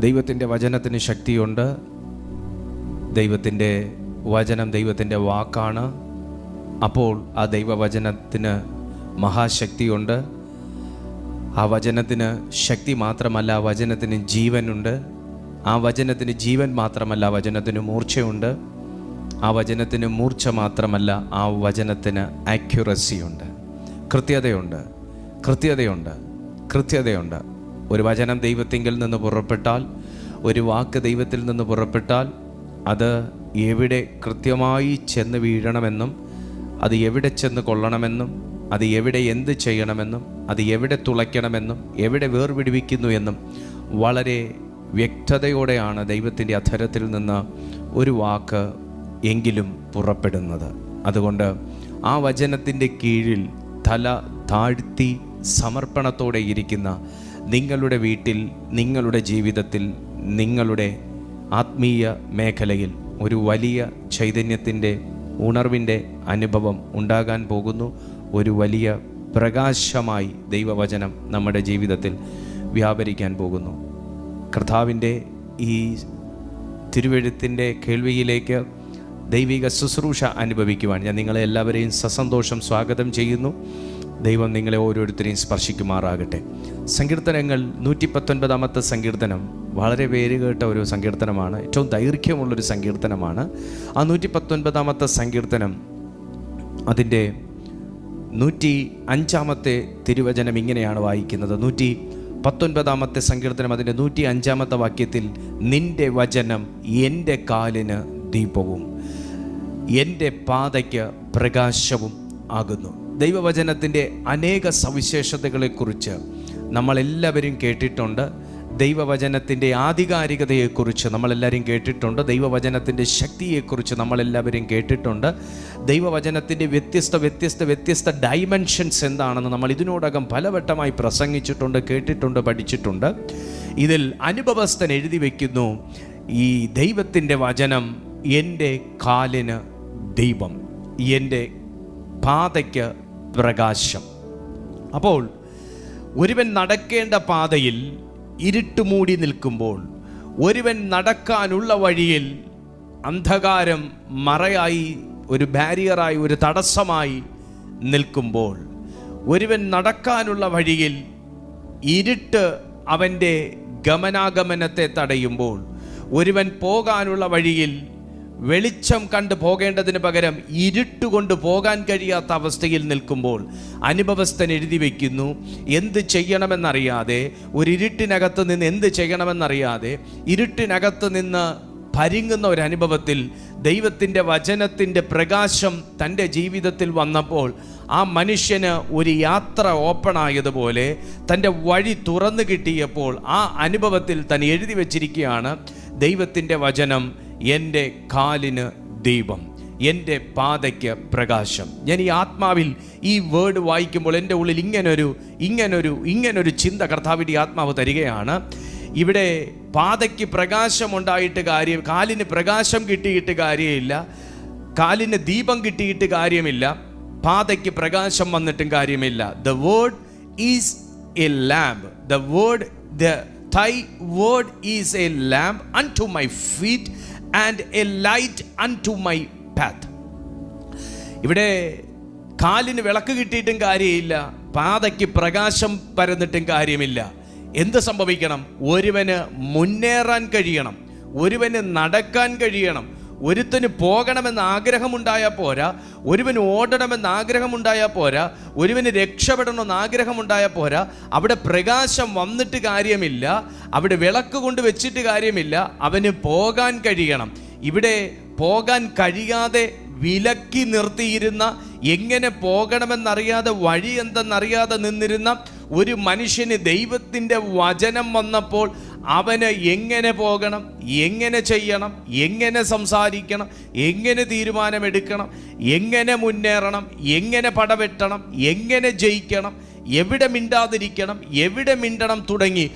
ദൈവത്തിൻ്റെ വചനത്തിന് ശക്തിയുണ്ട്. ദൈവത്തിൻ്റെ വചനം ദൈവത്തിൻ്റെ വാക്കാണ്. അപ്പോൾ ആ ദൈവവചനത്തിന് മഹാശക്തിയുണ്ട്. ആ വചനത്തിന് ശക്തി മാത്രമല്ല, ആ വചനത്തിന് ജീവനുണ്ട്. ആ വചനത്തിന് ജീവൻ മാത്രമല്ല, ആ വചനത്തിന് മൂർച്ചയുണ്ട്. ആ വചനത്തിന് മൂർച്ച മാത്രമല്ല, ആ വചനത്തിന് ആക്യുറസിയുണ്ട്, കൃത്യതയുണ്ട്. ഒരു വചനം ദൈവത്തിങ്കിൽ നിന്ന് പുറപ്പെട്ടാൽ, ഒരു വാക്ക് ദൈവത്തിൽ നിന്ന് പുറപ്പെട്ടാൽ, അത് എവിടെ കൃത്യമായി ചെന്ന് വീഴണമെന്നും, അത് എവിടെ ചെന്ന് കൊള്ളണമെന്നും, അത് എവിടെ എന്ത് ചെയ്യണമെന്നും, അത് എവിടെ തുളയ്ക്കണമെന്നും, എവിടെ വേർപിടിവിക്കുന്നു എന്നും വളരെ വ്യക്തതയോടെയാണ് ദൈവത്തിൻ്റെ അധരത്തിൽ നിന്ന് ഒരു വാക്ക് എങ്കിലും പുറപ്പെടുന്നത്. അതുകൊണ്ട് ആ വചനത്തിൻ്റെ കീഴിൽ തല താഴ്ത്തി സമർപ്പണത്തോടെ ഇരിക്കുന്ന നിങ്ങളുടെ വീട്ടിൽ, നിങ്ങളുടെ ജീവിതത്തിൽ, നിങ്ങളുടെ ആത്മീയ മേഖലയിൽ ഒരു വലിയ ചൈതന്യത്തിൻ്റെ, ഉണർവിൻ്റെ അനുഭവം ഉണ്ടാകാൻ പോകുന്നു. ഒരു വലിയ പ്രകാശമായി ദൈവവചനം നമ്മുടെ ജീവിതത്തിൽ വ്യാപരിക്കാൻ പോകുന്നു. കർത്താവിൻ്റെ ഈ തിരുവെഴുത്തിൻ്റെ കേൾവിയിലേക്ക് ദൈവിക ശുശ്രൂഷ അനുഭവിക്കുവാൻ ഞാൻ നിങ്ങളെ എല്ലാവരെയും സസന്തോഷം സ്വാഗതം ചെയ്യുന്നു. ദൈവം നിങ്ങളെ ഓരോരുത്തരെയും സ്പർശിക്കുമാറാകട്ടെ. സങ്കീർത്തനങ്ങൾ 119 സങ്കീർത്തനം വളരെ പേര് കേട്ട ഒരു സങ്കീർത്തനമാണ്. ഏറ്റവും ദൈർഘ്യമുള്ളൊരു സങ്കീർത്തനമാണ്. ആ 119 സങ്കീർത്തനം അതിൻ്റെ 105 തിരുവചനം ഇങ്ങനെയാണ് വായിക്കുന്നത്. 119 സങ്കീർത്തനം അതിൻ്റെ 105 വാക്യത്തിൽ, നിന്റെ വചനം എൻ്റെ കാലിന് ദീപവും എൻ്റെ പാതയ്ക്ക് പ്രകാശവും ആകുന്നു. ദൈവവചനത്തിൻ്റെ അനേക സവിശേഷതകളെക്കുറിച്ച് നമ്മളെല്ലാവരും കേട്ടിട്ടുണ്ട്. ദൈവവചനത്തിൻ്റെ ആധികാരികതയെക്കുറിച്ച് നമ്മളെല്ലാവരും കേട്ടിട്ടുണ്ട്. ദൈവവചനത്തിൻ്റെ ശക്തിയെക്കുറിച്ച് നമ്മളെല്ലാവരും കേട്ടിട്ടുണ്ട്. ദൈവവചനത്തിൻ്റെ വ്യത്യസ്ത ഡൈമെൻഷൻസ് എന്താണെന്ന് നമ്മൾ ഇതിനോടകം പലവട്ടമായി പ്രസംഗിച്ചിട്ടുണ്ട്, കേട്ടിട്ടുണ്ട്, പഠിച്ചിട്ടുണ്ട്. ഇതിൽ അനുഭവസ്ഥൻ എഴുതി വയ്ക്കുന്നു, ഈ ദൈവത്തിൻ്റെ വചനം എൻ്റെ കാലിന് ദീപം, എൻ്റെ പാതയ്ക്ക് പ്രകാശം. അപ്പോൾ ഒരുവൻ നടക്കേണ്ട പാതയിൽ ഇരുട്ട് മൂടി നിൽക്കുമ്പോൾ, ഒരുവൻ നടക്കാനുള്ള വഴിയിൽ അന്ധകാരം മറയായി, ഒരു ബാരിയറായി, ഒരു തടസ്സമായി നിൽക്കുമ്പോൾ, ഒരുവൻ നടക്കാനുള്ള വഴിയിൽ ഇരുട്ട് അവൻ്റെ ഗമനാഗമനത്തെ തടയുമ്പോൾ, ഒരുവൻ പോകാനുള്ള വഴിയിൽ വെളിച്ചം കണ്ട് പോകേണ്ടതിന് പകരം ഇരുട്ടുകൊണ്ട് പോകാൻ കഴിയാത്ത അവസ്ഥയിൽ നിൽക്കുമ്പോൾ, അനുഭവസ്ഥൻ എഴുതി വയ്ക്കുന്നു, എന്ത് ചെയ്യണമെന്നറിയാതെ, ഒരു ഇരുട്ടിനകത്ത് നിന്ന് എന്ത് ചെയ്യണമെന്നറിയാതെ, ഇരുട്ടിനകത്ത് നിന്ന് പരിങ്ങുന്ന ഒരു അനുഭവത്തിൽ ദൈവത്തിൻ്റെ വചനത്തിൻ്റെ പ്രകാശം തൻ്റെ ജീവിതത്തിൽ വന്നപ്പോൾ ആ മനുഷ്യന് ഒരു യാത്ര ഓപ്പണായതുപോലെ, തൻ്റെ വഴി തുറന്നു കിട്ടിയപ്പോൾ ആ അനുഭവത്തിൽ താൻ എഴുതി വച്ചിരിക്കുകയാണ്, ദൈവത്തിൻ്റെ വചനം എൻ്റെ കാലിന് ദീപം, എൻ്റെ പാതയ്ക്ക് പ്രകാശം. ഞാൻ ഈ ആത്മാവിൽ ഈ വേർഡ് വായിക്കുമ്പോൾ എൻ്റെ ഉള്ളിൽ ഇങ്ങനൊരു ചിന്ത കർത്താവിൻ്റെ ആത്മാവ് തരികയാണ്. ഇവിടെ പാതയ്ക്ക് പ്രകാശമുണ്ടായിട്ട് കാര്യം, കാലിന് പ്രകാശം കിട്ടിയിട്ട് കാര്യമില്ല, കാലിന് ദീപം കിട്ടിയിട്ട് കാര്യമില്ല, പാതയ്ക്ക് പ്രകാശം വന്നിട്ടും കാര്യമില്ല. The word is a lamp. Thy word is a lamp unto my feet and a light unto my path. ഇവിടെ കാലിന് വിളക്ക് കിട്ടിയിട്ടും കാര്യമില്ല, പാതയ്ക്ക് പ്രകാശം പരന്നിട്ടും കാര്യമില്ല. എന്ത് സംഭവിക്കണം? ഒരുവന് മുന്നേറാൻ കഴിയണം, ഒരുവന് നടക്കാൻ കഴിയണം. ഒരുത്തന് പോകണമെന്ന് ആഗ്രഹമുണ്ടായാൽ പോരാ, ഒരുവന് ഓടണമെന്ന് ആഗ്രഹമുണ്ടായാൽ പോരാ, ഒരുവന് രക്ഷപ്പെടണമെന്ന് ആഗ്രഹമുണ്ടായാൽ പോരാ. അവിടെ പ്രകാശം വന്നിട്ട് കാര്യമില്ല, അവിടെ വിളക്ക് കൊണ്ട് വെച്ചിട്ട് കാര്യമില്ല, അവന് പോകാൻ കഴിയണം. ഇവിടെ പോകാൻ കഴിയാതെ വിലക്കി നിർത്തിയിരുന്ന, എങ്ങനെ പോകണമെന്നറിയാതെ, വഴി എന്തെന്നറിയാതെ നിന്നിരുന്ന ഒരു മനുഷ്യന് ദൈവത്തിൻ്റെ വചനം വന്നപ്പോൾ അവന് എങ്ങനെ പോകണം, എങ്ങനെ ചെയ്യണം, എങ്ങനെ സംസാരിക്കണം, എങ്ങനെ തീരുമാനമെടുക്കണം, എങ്ങനെ മുന്നേറണം, എങ്ങനെ പടവെട്ടണം, എങ്ങനെ ജയിക്കണം, എവിടെ മിണ്ടാതിരിക്കണം, എവിടെ മിണ്ടണം തുടങ്ങി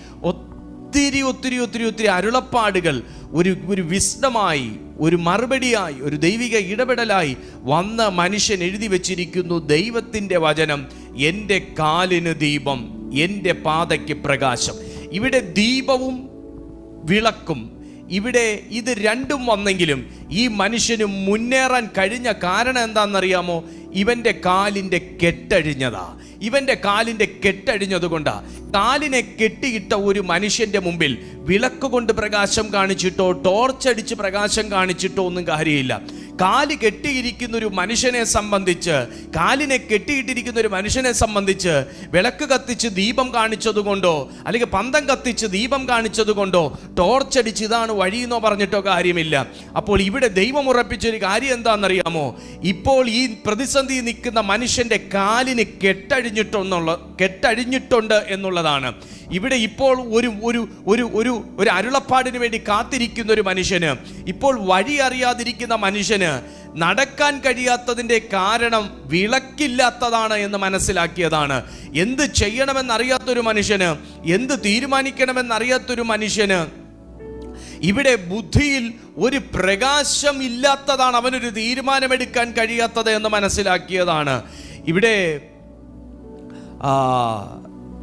ഒത്തിരി അരുളപ്പാടുകൾ ഒരു വിസ്ഡമായി, ഒരു മറുപടിയായി, ഒരു ദൈവിക ഇടപെടലായി വന്ന മനുഷ്യൻ എഴുതി വച്ചിരിക്കുന്നു, ദൈവത്തിൻ്റെ വചനം എൻ്റെ കാലിന് ദീപം, എൻ്റെ പാതയ്ക്ക് പ്രകാശം. ഇവിടെ ദീപവും വിളക്കും. ഇവിടെ ഇത് രണ്ടും വന്നെങ്കിലും ഈ മനുഷ്യന് മുന്നേറാൻ കഴിഞ്ഞ കാരണം എന്താണെന്നറിയാമോ? ഇവന്റെ കാലിൻ്റെ കെട്ടഴിഞ്ഞതാ. ഇവന്റെ കാലിൻ്റെ കെട്ടഴിഞ്ഞത് കൊണ്ടാ. കാലിനെ കെട്ടിയിട്ട ഒരു മനുഷ്യന്റെ മുമ്പിൽ വിളക്ക് കൊണ്ട് പ്രകാശം കാണിച്ചിട്ടോ ടോർച്ചടിച്ച് പ്രകാശം കാണിച്ചിട്ടോ ഒന്നും കാര്യമില്ല. കാല് കെട്ടിയിരിക്കുന്ന ഒരു മനുഷ്യനെ സംബന്ധിച്ച്, കാലിനെ കെട്ടിയിട്ടിരിക്കുന്ന ഒരു മനുഷ്യനെ സംബന്ധിച്ച് വിളക്ക് കത്തിച്ച് ദീപം കാണിച്ചത് കൊണ്ടോ അല്ലെങ്കിൽ പന്തം കത്തിച്ച് ദീപം കാണിച്ചത് കൊണ്ടോ ടോർച്ചടിച്ച് ഇതാണ് വഴിയെന്നോ പറഞ്ഞിട്ടോ കാര്യമില്ല. അപ്പോൾ ഇവിടെ ദൈവം ഉറപ്പിച്ചൊരു കാര്യം എന്താണെന്നറിയാമോ? ഇപ്പോൾ ഈ പ്രതിസന്ധി നിൽക്കുന്ന മനുഷ്യന്റെ കാലിന് കെട്ടഴിഞ്ഞിട്ടുണ്ട് എന്നുള്ളതാണ്. ഇവിടെ ഇപ്പോൾ ഒരു ഒരു ഒരു ഒരു ഒരു അരുളപ്പാടിന് വേണ്ടി കാത്തിരിക്കുന്ന ഒരു മനുഷ്യന്, ഇപ്പോൾ വഴി അറിയാതിരിക്കുന്ന മനുഷ്യന് നടക്കാൻ കഴിയാത്തതിൻ്റെ കാരണം വിളക്കില്ലാത്തതാണ് എന്ന് മനസ്സിലാക്കിയതാണ്. എന്ത് ചെയ്യണമെന്നറിയാത്തൊരു മനുഷ്യന്, എന്ത് തീരുമാനിക്കണമെന്നറിയാത്തൊരു മനുഷ്യന് ഇവിടെ ബുദ്ധിയിൽ ഒരു പ്രകാശം ഇല്ലാത്തതാണ്, അവനൊരു തീരുമാനമെടുക്കാൻ കഴിയാത്തത് എന്ന് മനസ്സിലാക്കിയതാണ്. ഇവിടെ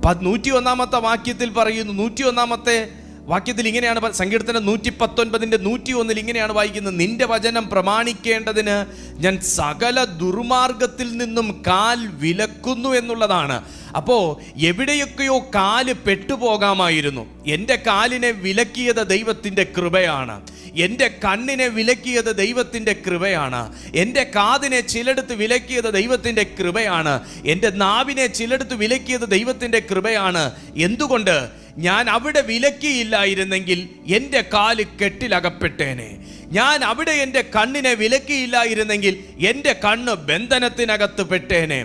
101 വാക്യത്തിൽ പറയുന്നു, 101 വാക്യത്തിൽ ഇങ്ങനെയാണ്, സങ്കീർത്തനം 119 101 ഇങ്ങനെയാണ് വായിക്കുന്നത്: നിന്റെ വചനം പ്രമാണിക്കേണ്ടതിന് ഞാൻ സകല ദുർമാർഗത്തിൽ നിന്നും കാൽ വിലക്കുന്നു എന്നുള്ളതാണ്. അപ്പോൾ എവിടെയൊക്കെയോ കാല് പെട്ടുപോകാമായിരുന്നു. എൻ്റെ കാലിനെ വിലക്കിയത് ദൈവത്തിൻ്റെ കൃപയാണ്. എൻ്റെ കണ്ണിനെ വിലക്കിയത് ദൈവത്തിൻ്റെ കൃപയാണ്. എൻ്റെ കാതിനെ ചിലടത്ത് വിലക്കിയത് ദൈവത്തിൻ്റെ കൃപയാണ്. എൻ്റെ നാവിനെ ചിലടത്ത് വിലക്കിയത് ദൈവത്തിൻ്റെ കൃപയാണ്. എന്തുകൊണ്ട്? ഞാൻ അവിടെ വിലക്കിയില്ലായിരുന്നെങ്കിൽ എൻ്റെ കാല് കെട്ടിലകപ്പെട്ടേനെ. ഞാൻ അവിടെ എൻ്റെ കണ്ണിനെ വിലക്കിയില്ലായിരുന്നെങ്കിൽ എൻ്റെ കണ്ണ് ബന്ധനത്തിനകത്ത് പെട്ടേനെ.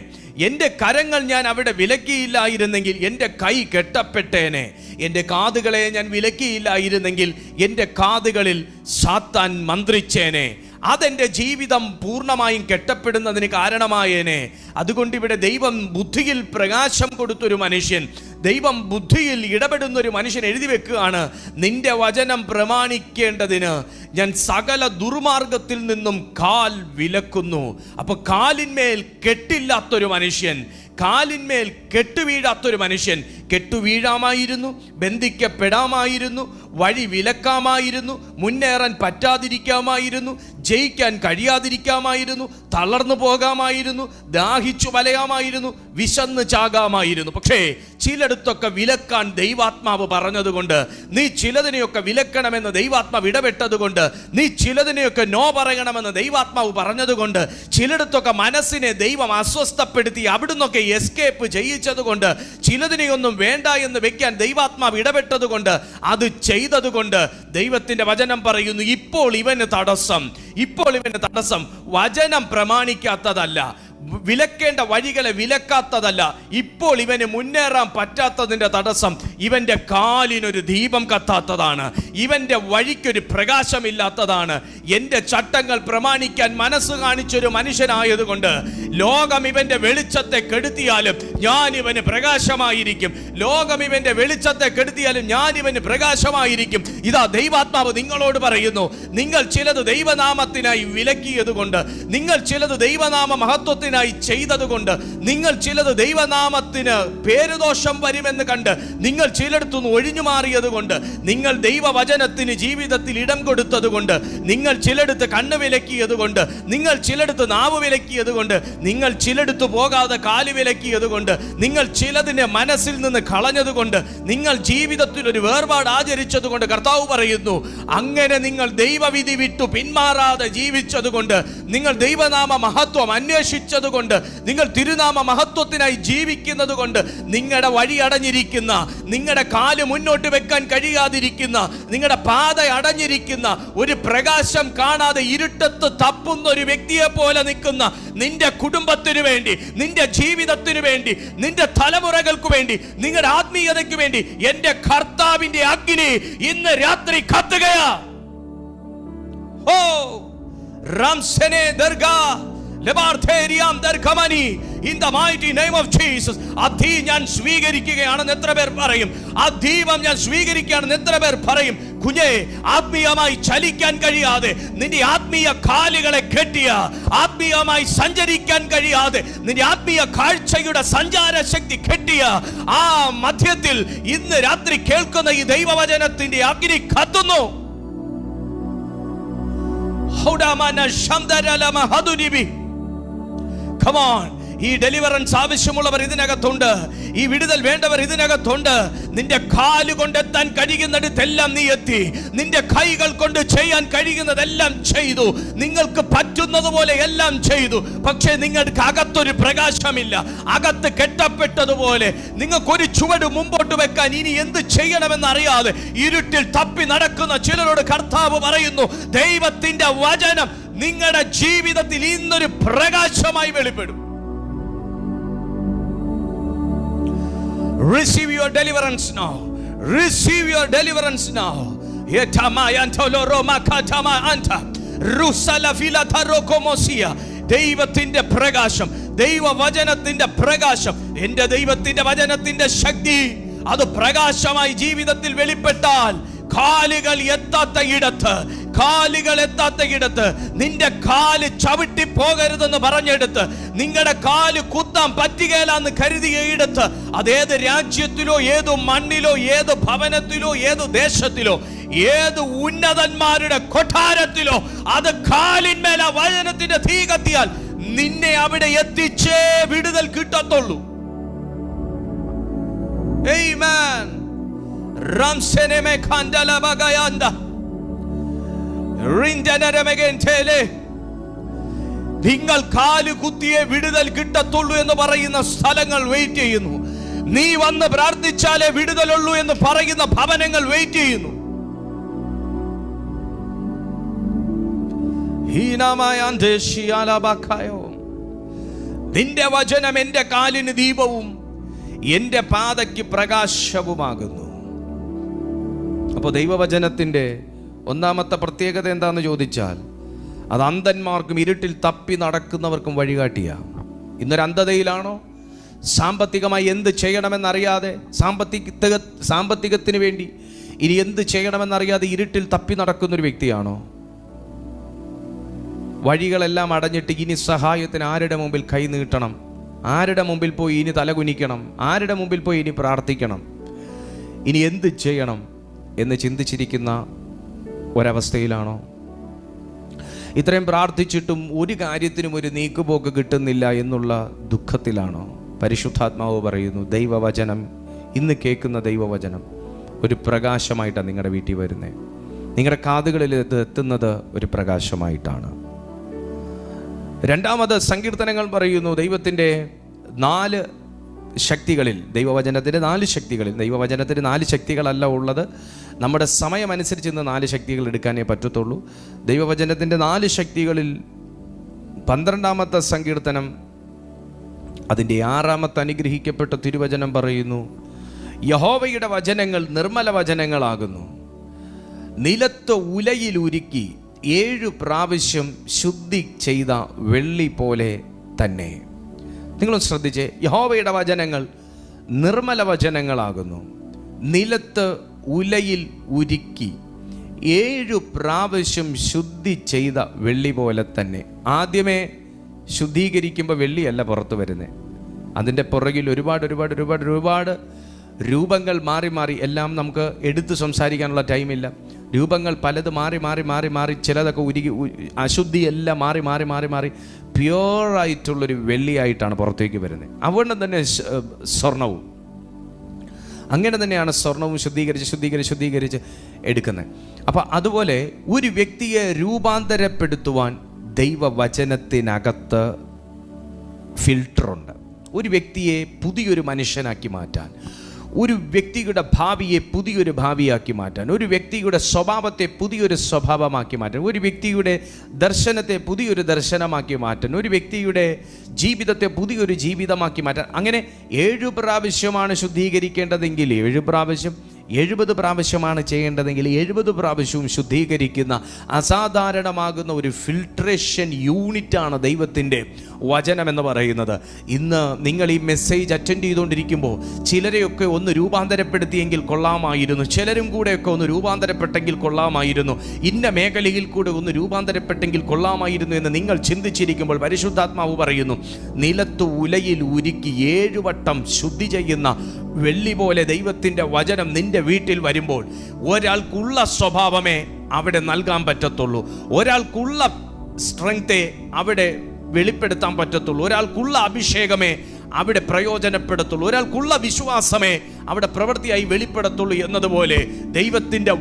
എൻ്റെ കരങ്ങൾ ഞാൻ അവിടെ വിലക്കിയില്ലായിരുന്നെങ്കിൽ എൻ്റെ കൈ കെട്ടപ്പെട്ടേനെ. എൻ്റെ കാതുകളെ ഞാൻ വിലക്കിയില്ലായിരുന്നെങ്കിൽ എൻ്റെ കാതുകളിൽ സാത്താൻ മന്ത്രിച്ചേനെ. അതെൻ്റെ ജീവിതം പൂർണ്ണമായും കെട്ടപ്പെടുന്നതിന് കാരണമായേനെ. അതുകൊണ്ട് ഇവിടെ ദൈവം ബുദ്ധിയിൽ പ്രകാശം കൊടുത്തൊരു മനുഷ്യൻ, ദൈവം ബുദ്ധിയിൽ ഇടപെടുന്നൊരു മനുഷ്യൻ എഴുതി വെക്കുകയാണ്: നിന്റെ വചനം പ്രമാണിക്കേണ്ടതിന് ഞാൻ സകല ദുർമാർഗത്തിൽ നിന്നും കാൽ വിലക്കുന്നു. അപ്പൊ കാലിന്മേൽ കെട്ടില്ലാത്തൊരു മനുഷ്യൻ, കാലിന്മേൽ കെട്ടുവീഴാത്തൊരു മനുഷ്യൻ, കെട്ടുവീഴാമായിരുന്നു, ബന്ധിക്കപ്പെടാമായിരുന്നു, വഴി വിലക്കാമായിരുന്നു, മുന്നേറാൻ പറ്റാതിരിക്കാമായിരുന്നു, ജയിക്കാൻ കഴിയാതിരിക്കാമായിരുന്നു, തളർന്നു പോകാമായിരുന്നു, ദാഹിച്ചു വലയാമായിരുന്നു, വിശന്ന് ചാകാമായിരുന്നു. പക്ഷേ ചിലയിടത്തൊക്കെ വിലക്കാൻ ദൈവാത്മാവ് പറഞ്ഞതുകൊണ്ട്, നീ ചിലതിനെയൊക്കെ വിലക്കണമെന്ന് ദൈവാത്മാവ് ഇടപെട്ടതുകൊണ്ട്, നീ ചിലതിനെയൊക്കെ നോ പറയണമെന്ന് ദൈവാത്മാവ് പറഞ്ഞതുകൊണ്ട്, ചിലയിടത്തൊക്കെ മനസ്സിനെ ദൈവം അസ്വസ്ഥപ്പെടുത്തി അവിടുന്നൊക്കെ എസ്കേപ്പ് ചെയ്യിച്ചതുകൊണ്ട്, ചിലതിനെയൊന്നും വേണ്ട എന്ന് വെക്കാൻ ദൈവാത്മാവ് ഇടപെട്ടതുകൊണ്ട്, അത് ചെയ്തതുകൊണ്ട് ദൈവത്തിന്റെ വചനം പറയുന്നു: ഇപ്പോൾ ഇവന് തടസ്സം വചനം പ്രമാണിക്കാത്തതല്ല, വിലക്കേണ്ട വഴികളെ വിലക്കാത്തതല്ല, ഇപ്പോൾ ഇവന് മുന്നേറാൻ പറ്റാത്തതിൻ്റെ തടസ്സം ഇവൻ്റെ കാലിനൊരു ദീപം കത്താത്തതാണ്, ഇവൻ്റെ വഴിക്കൊരു പ്രകാശമില്ലാത്തതാണ്. എൻ്റെ ചട്ടങ്ങൾ പ്രമാണിക്കാൻ മനസ്സ് കാണിച്ചൊരു മനുഷ്യനായതുകൊണ്ട് ലോകം ഇവൻ്റെ വെളിച്ചത്തെ കെടുത്തിയാലും ഞാൻ ഇവന് പ്രകാശമായിരിക്കും. ലോകം ഇവൻ്റെ വെളിച്ചത്തെ കെടുത്തിയാലും ഞാൻ ഇവന് പ്രകാശമായിരിക്കും. ഇതാ ദൈവാത്മാവ് നിങ്ങളോട് പറയുന്നു: നിങ്ങൾ ചിലത് ദൈവനാമത്തിനായി വിലക്കിയത് കൊണ്ട്, നിങ്ങൾ ചിലത് ദൈവനാമ മഹത്വത്തിനായി ചെയ്തതുകൊണ്ട്, നിങ്ങൾ ചിലത് ദൈവനാമത്തിന് പേരുദോഷം വരുമെന്ന് കണ്ട് നിങ്ങൾ ചിലടത്തുനിന്ന് ഒഴിഞ്ഞു മാറിയത് കൊണ്ട്, നിങ്ങൾ ദൈവവചനത്തിന് ജീവിതത്തിൽ ഇടം കൊടുത്തത് കൊണ്ട്, നിങ്ങൾ ചിലടത്ത് കണ്ണ് വിലക്കിയത് കൊണ്ട്, നിങ്ങൾ ചിലടത്ത് നാവ് വിലക്കിയത് കൊണ്ട്, നിങ്ങൾ ചിലടത്ത് പോകാതെ കാല് വിലക്കിയത് കൊണ്ട്, നിങ്ങൾ ചിലതിനെ മനസ്സിൽ നിന്ന് കളഞ്ഞതുകൊണ്ട്, നിങ്ങൾ ജീവിതത്തിൽ ഒരു വേർപാട് ആചരിച്ചത് കൊണ്ട്, കർത്താവ് പറയുന്നു: അങ്ങനെ നിങ്ങൾ ദൈവവിധി വിട്ടു പിന്മാറാതെ ജീവിച്ചതുകൊണ്ട്, നിങ്ങൾ ദൈവനാമ മഹത്വം അന്വേഷിച്ചതുകൊണ്ട്, നിങ്ങൾ തിരുനാമ മഹത്വത്തിനായി ജീവിക്കുന്നത് കൊണ്ട്, നിങ്ങളുടെ വഴി അടഞ്ഞിരിക്കുന്ന, നിങ്ങളുടെ കാല് മുന്നോട്ട് വെക്കാൻ കഴിയാതിരിക്കുന്ന, നിങ്ങളുടെ പാത അടഞ്ഞിരിക്കുന്ന, ഒരു പ്രകാശം കാണാതെ ഇരുട്ടത്ത് തപ്പുന്ന ഒരു വ്യക്തിയെ പോലെ നിൽക്കുന്ന നിന്റെ കുടുംബത്തിനു വേണ്ടി, നിന്റെ ജീവിതത്തിനു വേണ്ടി, നിന്റെ തലമുറകൾക്ക് വേണ്ടി, നിങ്ങളുടെ ആത്മീയതയ്ക്ക് വേണ്ടി എന്റെ കർത്താവിന്റെ അഗ്നി ഇന്ന് രാത്രി കത്തുകയാ. ഓ റംസനെ dargah In the mighty name of Jesus. ആ തീ ഞാൻ സ്വീകരിക്കുകയാണെന്ന് എത്ര പേർ പറയും? ആ ദീപം ഞാൻ സ്വീകരിക്കുകയാണെന്ന് എത്ര പേർ പറയും? കുഞ്ഞേ, ആത്മീയമായി ചലിക്കാൻ കഴിയാതെ നിന്റെ ആത്മീയ കാലുകളെ കെട്ടിയ, ആത്മീയമായി സഞ്ചരിക്കാൻ കഴിയാതെ നിന്റെ ആത്മീയ കാഴ്ചയുടെ സഞ്ചാര ശക്തി കെട്ടിയ ആ മധ്യത്തിൽ ഇന്ന് രാത്രി കേൾക്കുന്ന ഈ ദൈവവചനത്തിന്റെ അഗ്നി കത്തുന്നു. Come on. ഈ ഡെലിവറൻസ് ആവശ്യമുള്ളവർ ഇതിനകത്തുണ്ട്. ഈ വിടുതൽ വേണ്ടവർ ഇതിനകത്തുണ്ട്. നിന്റെ കാല് കൊണ്ടെത്താൻ കഴിയുന്നിടത്തെല്ലാം നീ എത്തി. നിന്റെ കൈകൾ കൊണ്ട് ചെയ്യാൻ കഴിയുന്നതെല്ലാം ചെയ്തു. നിങ്ങൾക്ക് പറ്റുന്നതുപോലെ എല്ലാം ചെയ്തു. പക്ഷേ നിങ്ങൾക്ക് അകത്തൊരു പ്രകാശമില്ല. അകത്ത് കെട്ടപ്പെട്ടതുപോലെ നിങ്ങൾക്കൊരു ചുവട് മുമ്പോട്ട് വെക്കാൻ ഇനി എന്ത് ചെയ്യണമെന്നറിയാതെ ഇരുട്ടിൽ തപ്പി നടക്കുന്ന ചിലരോട് കർത്താവ് പറയുന്നു, ദൈവത്തിന്റെ വചനം നിങ്ങളുടെ ജീവിതത്തിൽ ഇന്നൊരു പ്രകാശമായി വെളിപ്പെടും. Receive your deliverance now. Receive your deliverance now. ദൈവത്തിന്റെ പ്രകാശം, ദൈവവചനത്തിന്റെ പ്രകാശം, എന്റെ ദൈവത്തിന്റെ വചനത്തിന്റെ ശക്തി അത് പ്രകാശമായി ജീവിതത്തിൽ വെളിപ്പെട്ടാൽ കാലുകൾ എത്താത്ത ഇടത്ത് നിന്റെ കാല് ചവിട്ടി പോകരുതെന്ന് പറഞ്ഞെടുത്ത്, നിങ്ങളുടെ കാല് കുത്താൻ പറ്റുകയില്ലെന്ന് കരുതിയ ഇടത്ത്, അതേത് രാജ്യത്തിലോ ഏത് മണ്ണിലോ ഏത് ഭവനത്തിലോ ഏത് ദേശത്തിലോ ഏത് ഉന്നതന്മാരുടെ കൊട്ടാരത്തിലോ അത് കാലിന്മേൽ ആ വചനത്തിന്റെ തീ കത്തിയാൽ നിന്നെ അവിടെ എത്തിച്ചേ വിടുതൽ കിട്ടത്തുള്ളൂ. Amen. Ramseneme kandala bagayanda rindanaremegentele. നിങ്ങൾ കാല് കുത്തിയേ വിടുതൽ കിട്ടത്തുള്ളൂ എന്ന് പറയുന്ന സ്ഥലങ്ങൾ വെയിറ്റ് ചെയ്യുന്നു. നീ വന്ന് പ്രാർത്ഥിച്ചാലേ വിടുതലുള്ളൂ എന്ന് പറയുന്ന ഭവനങ്ങൾ വെയിറ്റ് ചെയ്യുന്നു. നിന്റെ വചനം എന്റെ കാലിന് ദീപവും എന്റെ പാതയ്ക്ക് പ്രകാശവുമാകുന്നു. അപ്പോൾ ദൈവവചനത്തിന്റെ ഒന്നാമത്തെ പ്രത്യേകത എന്താണെന്ന് ചോദിച്ചാൽ, അത് അന്ധന്മാർക്കും ഇരുട്ടിൽ തപ്പി നടക്കുന്നവർക്കും വഴികാട്ടിയ. ഇന്നൊരു അന്ധതയിലാണോ? സാമ്പത്തികമായി എന്ത് ചെയ്യണമെന്നറിയാതെ, സാമ്പത്തികത്തിന് വേണ്ടി ഇനി എന്ത് ചെയ്യണമെന്നറിയാതെ ഇരുട്ടിൽ തപ്പി നടക്കുന്നൊരു വ്യക്തിയാണോ? വഴികളെല്ലാം അടഞ്ഞിട്ട് ഇനി സഹായത്തിന് ആരുടെ മുമ്പിൽ കൈ നീട്ടണം, ആരുടെ മുമ്പിൽ പോയി ഇനി തലകുനിക്കണം, ആരുടെ മുമ്പിൽ പോയി ഇനി പ്രാർത്ഥിക്കണം, ഇനി എന്ത് ചെയ്യണം എന്ന് ചിന്തിച്ചിരിക്കുന്ന ഒരവസ്ഥയിലാണോ? ഇത്രയും പ്രാർത്ഥിച്ചിട്ടും ഒരു കാര്യത്തിനും ഒരു നീക്കുപോക്ക് കിട്ടുന്നില്ല എന്നുള്ള ദുഃഖത്തിലാണോ? പരിശുദ്ധാത്മാവ് പറയുന്നു, ദൈവവചനം, ഇന്ന് കേൾക്കുന്ന ദൈവവചനം ഒരു പ്രകാശമായിട്ടാണ് നിങ്ങളുടെ വീട്ടിൽ വരുന്നത്. നിങ്ങളുടെ കാതുകളിൽ എത്തുന്നത് ഒരു പ്രകാശമായിട്ടാണ്. രണ്ടാമത് സങ്കീർത്തനങ്ങൾ പറയുന്നു, ദൈവത്തിൻ്റെ 4 ശക്തികളിൽ, ദൈവവചനത്തിൻ്റെ 4 ശക്തികളിൽ, ദൈവവചനത്തിന് 4 ശക്തികളല്ല ഉള്ളത്, നമ്മുടെ സമയമനുസരിച്ച് ഇന്ന് 4 ശക്തികൾ എടുക്കാനേ പറ്റത്തുള്ളൂ. ദൈവവചനത്തിൻ്റെ 4 ശക്തികളിൽ 12ാമത്തെ സങ്കീർത്തനം അതിൻ്റെ 6ാമത്തെ അനുഗ്രഹിക്കപ്പെട്ട തിരുവചനം പറയുന്നു, യഹോവയുടെ വചനങ്ങൾ നിർമ്മല വചനങ്ങളാകുന്നു, നിലത്ത് ഉലയിൽ ഉരുക്കി 7 പ്രാവശ്യം ശുദ്ധി ചെയ്ത വെള്ളി പോലെ തന്നെ. നിങ്ങളും ശ്രദ്ധിച്ചേ, യഹോവയുടെ വചനങ്ങൾ നിർമ്മല വചനങ്ങളാകുന്നു, നിലത്ത് ഉലയിൽ ഉരുക്കി 7 പ്രാവശ്യം ശുദ്ധി ചെയ്ത വെള്ളി പോലെ തന്നെ. ആദ്യമേ ശുദ്ധീകരിക്കുമ്പോൾ വെള്ളിയല്ല പുറത്തു വരുന്നത്, അതിൻ്റെ പുറകിൽ ഒരുപാട് രൂപങ്ങൾ മാറി മാറി, എല്ലാം നമുക്ക് എടുത്ത് സംസാരിക്കാനുള്ള ടൈമില്ല. രൂപങ്ങൾ പലത് മാറി ചിലതൊക്കെ ഉരുകി, അശുദ്ധിയെല്ലാം മാറി പ്യുവറായിട്ടുള്ളൊരു വെള്ളിയായിട്ടാണ് പുറത്തേക്ക് വരുന്നത്. അതുകൊണ്ട് തന്നെ സ്വർണവും അങ്ങനെ തന്നെയാണ് സ്വർണവും ശുദ്ധീകരിച്ച് എടുക്കുന്നത്. അപ്പം അതുപോലെ ഒരു വ്യക്തിയെ രൂപാന്തരപ്പെടുത്തുവാൻ ദൈവവചനത്തിനകത്ത് ഫിൽട്ടറുണ്ട്. ഒരു വ്യക്തിയെ പുതിയൊരു മനുഷ്യനാക്കി മാറ്റാൻ, ഒരു വ്യക്തിയുടെ ഭാവിയെ പുതിയൊരു ഭാവിയാക്കി മാറ്റാൻ, ഒരു വ്യക്തിയുടെ സ്വഭാവത്തെ പുതിയൊരു സ്വഭാവമാക്കി മാറ്റാൻ, ഒരു വ്യക്തിയുടെ ദർശനത്തെ പുതിയൊരു ദർശനമാക്കി മാറ്റാൻ, ഒരു വ്യക്തിയുടെ ജീവിതത്തെ പുതിയൊരു ജീവിതമാക്കി മാറ്റാൻ. അങ്ങനെ 7 പ്രാവശ്യമാണ് ശുദ്ധീകരിക്കേണ്ടതെങ്കിൽ 7 പ്രാവശ്യം, 70 പ്രാവശ്യമാണ് ചെയ്യേണ്ടതെങ്കിൽ 70 പ്രാവശ്യവും ശുദ്ധീകരിക്കുന്ന അസാധാരണമാകുന്ന ഒരു ഫിൽട്രേഷൻ യൂണിറ്റാണ് ദൈവത്തിൻ്റെ വചനമെന്ന് പറയുന്നത്. ഇന്ന് നിങ്ങൾ ഈ മെസ്സേജ് അറ്റൻഡ് ചെയ്തുകൊണ്ടിരിക്കുമ്പോൾ ചിലരെയൊക്കെ ഒന്ന് രൂപാന്തരപ്പെടുത്തിയെങ്കിൽ കൊള്ളാമായിരുന്നു, ചിലരും കൂടെയൊക്കെ ഒന്ന് രൂപാന്തരപ്പെട്ടെങ്കിൽ കൊള്ളാമായിരുന്നു, ഇന്ന മേഖലയിൽ കൂടെ ഒന്ന് രൂപാന്തരപ്പെട്ടെങ്കിൽ കൊള്ളാമായിരുന്നു എന്ന് നിങ്ങൾ ചിന്തിച്ചിരിക്കുമ്പോൾ പരിശുദ്ധാത്മാവ് പറയുന്നു, നിലത്ത് ഉലയിൽ ഉരുക്കി 7 വട്ടം ശുദ്ധി ചെയ്യുന്ന വെള്ളി പോലെ ദൈവത്തിൻ്റെ വചനം നിന്റെ വീട്ടിൽ വരുമ്പോൾ ഒരാൾക്കുള്ള സ്വഭാവമേ അവിടെ നൽകാൻ പറ്റത്തുള്ളൂ, ഒരാൾക്കുള്ള സ്ട്രെങ്തേ അവിടെ വെളിപ്പെടുത്താൻ പറ്റത്തുള്ളൂ, ഒരാൾക്കുള്ള അഭിഷേകമേ അവിടെ പ്രയോജനപ്പെടുത്തുള്ളൂ, ഒരാൾക്കുള്ള വിശ്വാസമേ അവിടെ പ്രവൃത്തിയായി വെളിപ്പെടത്തുള്ളൂ എന്നതുപോലെ ദൈവത്തിൻ്റെ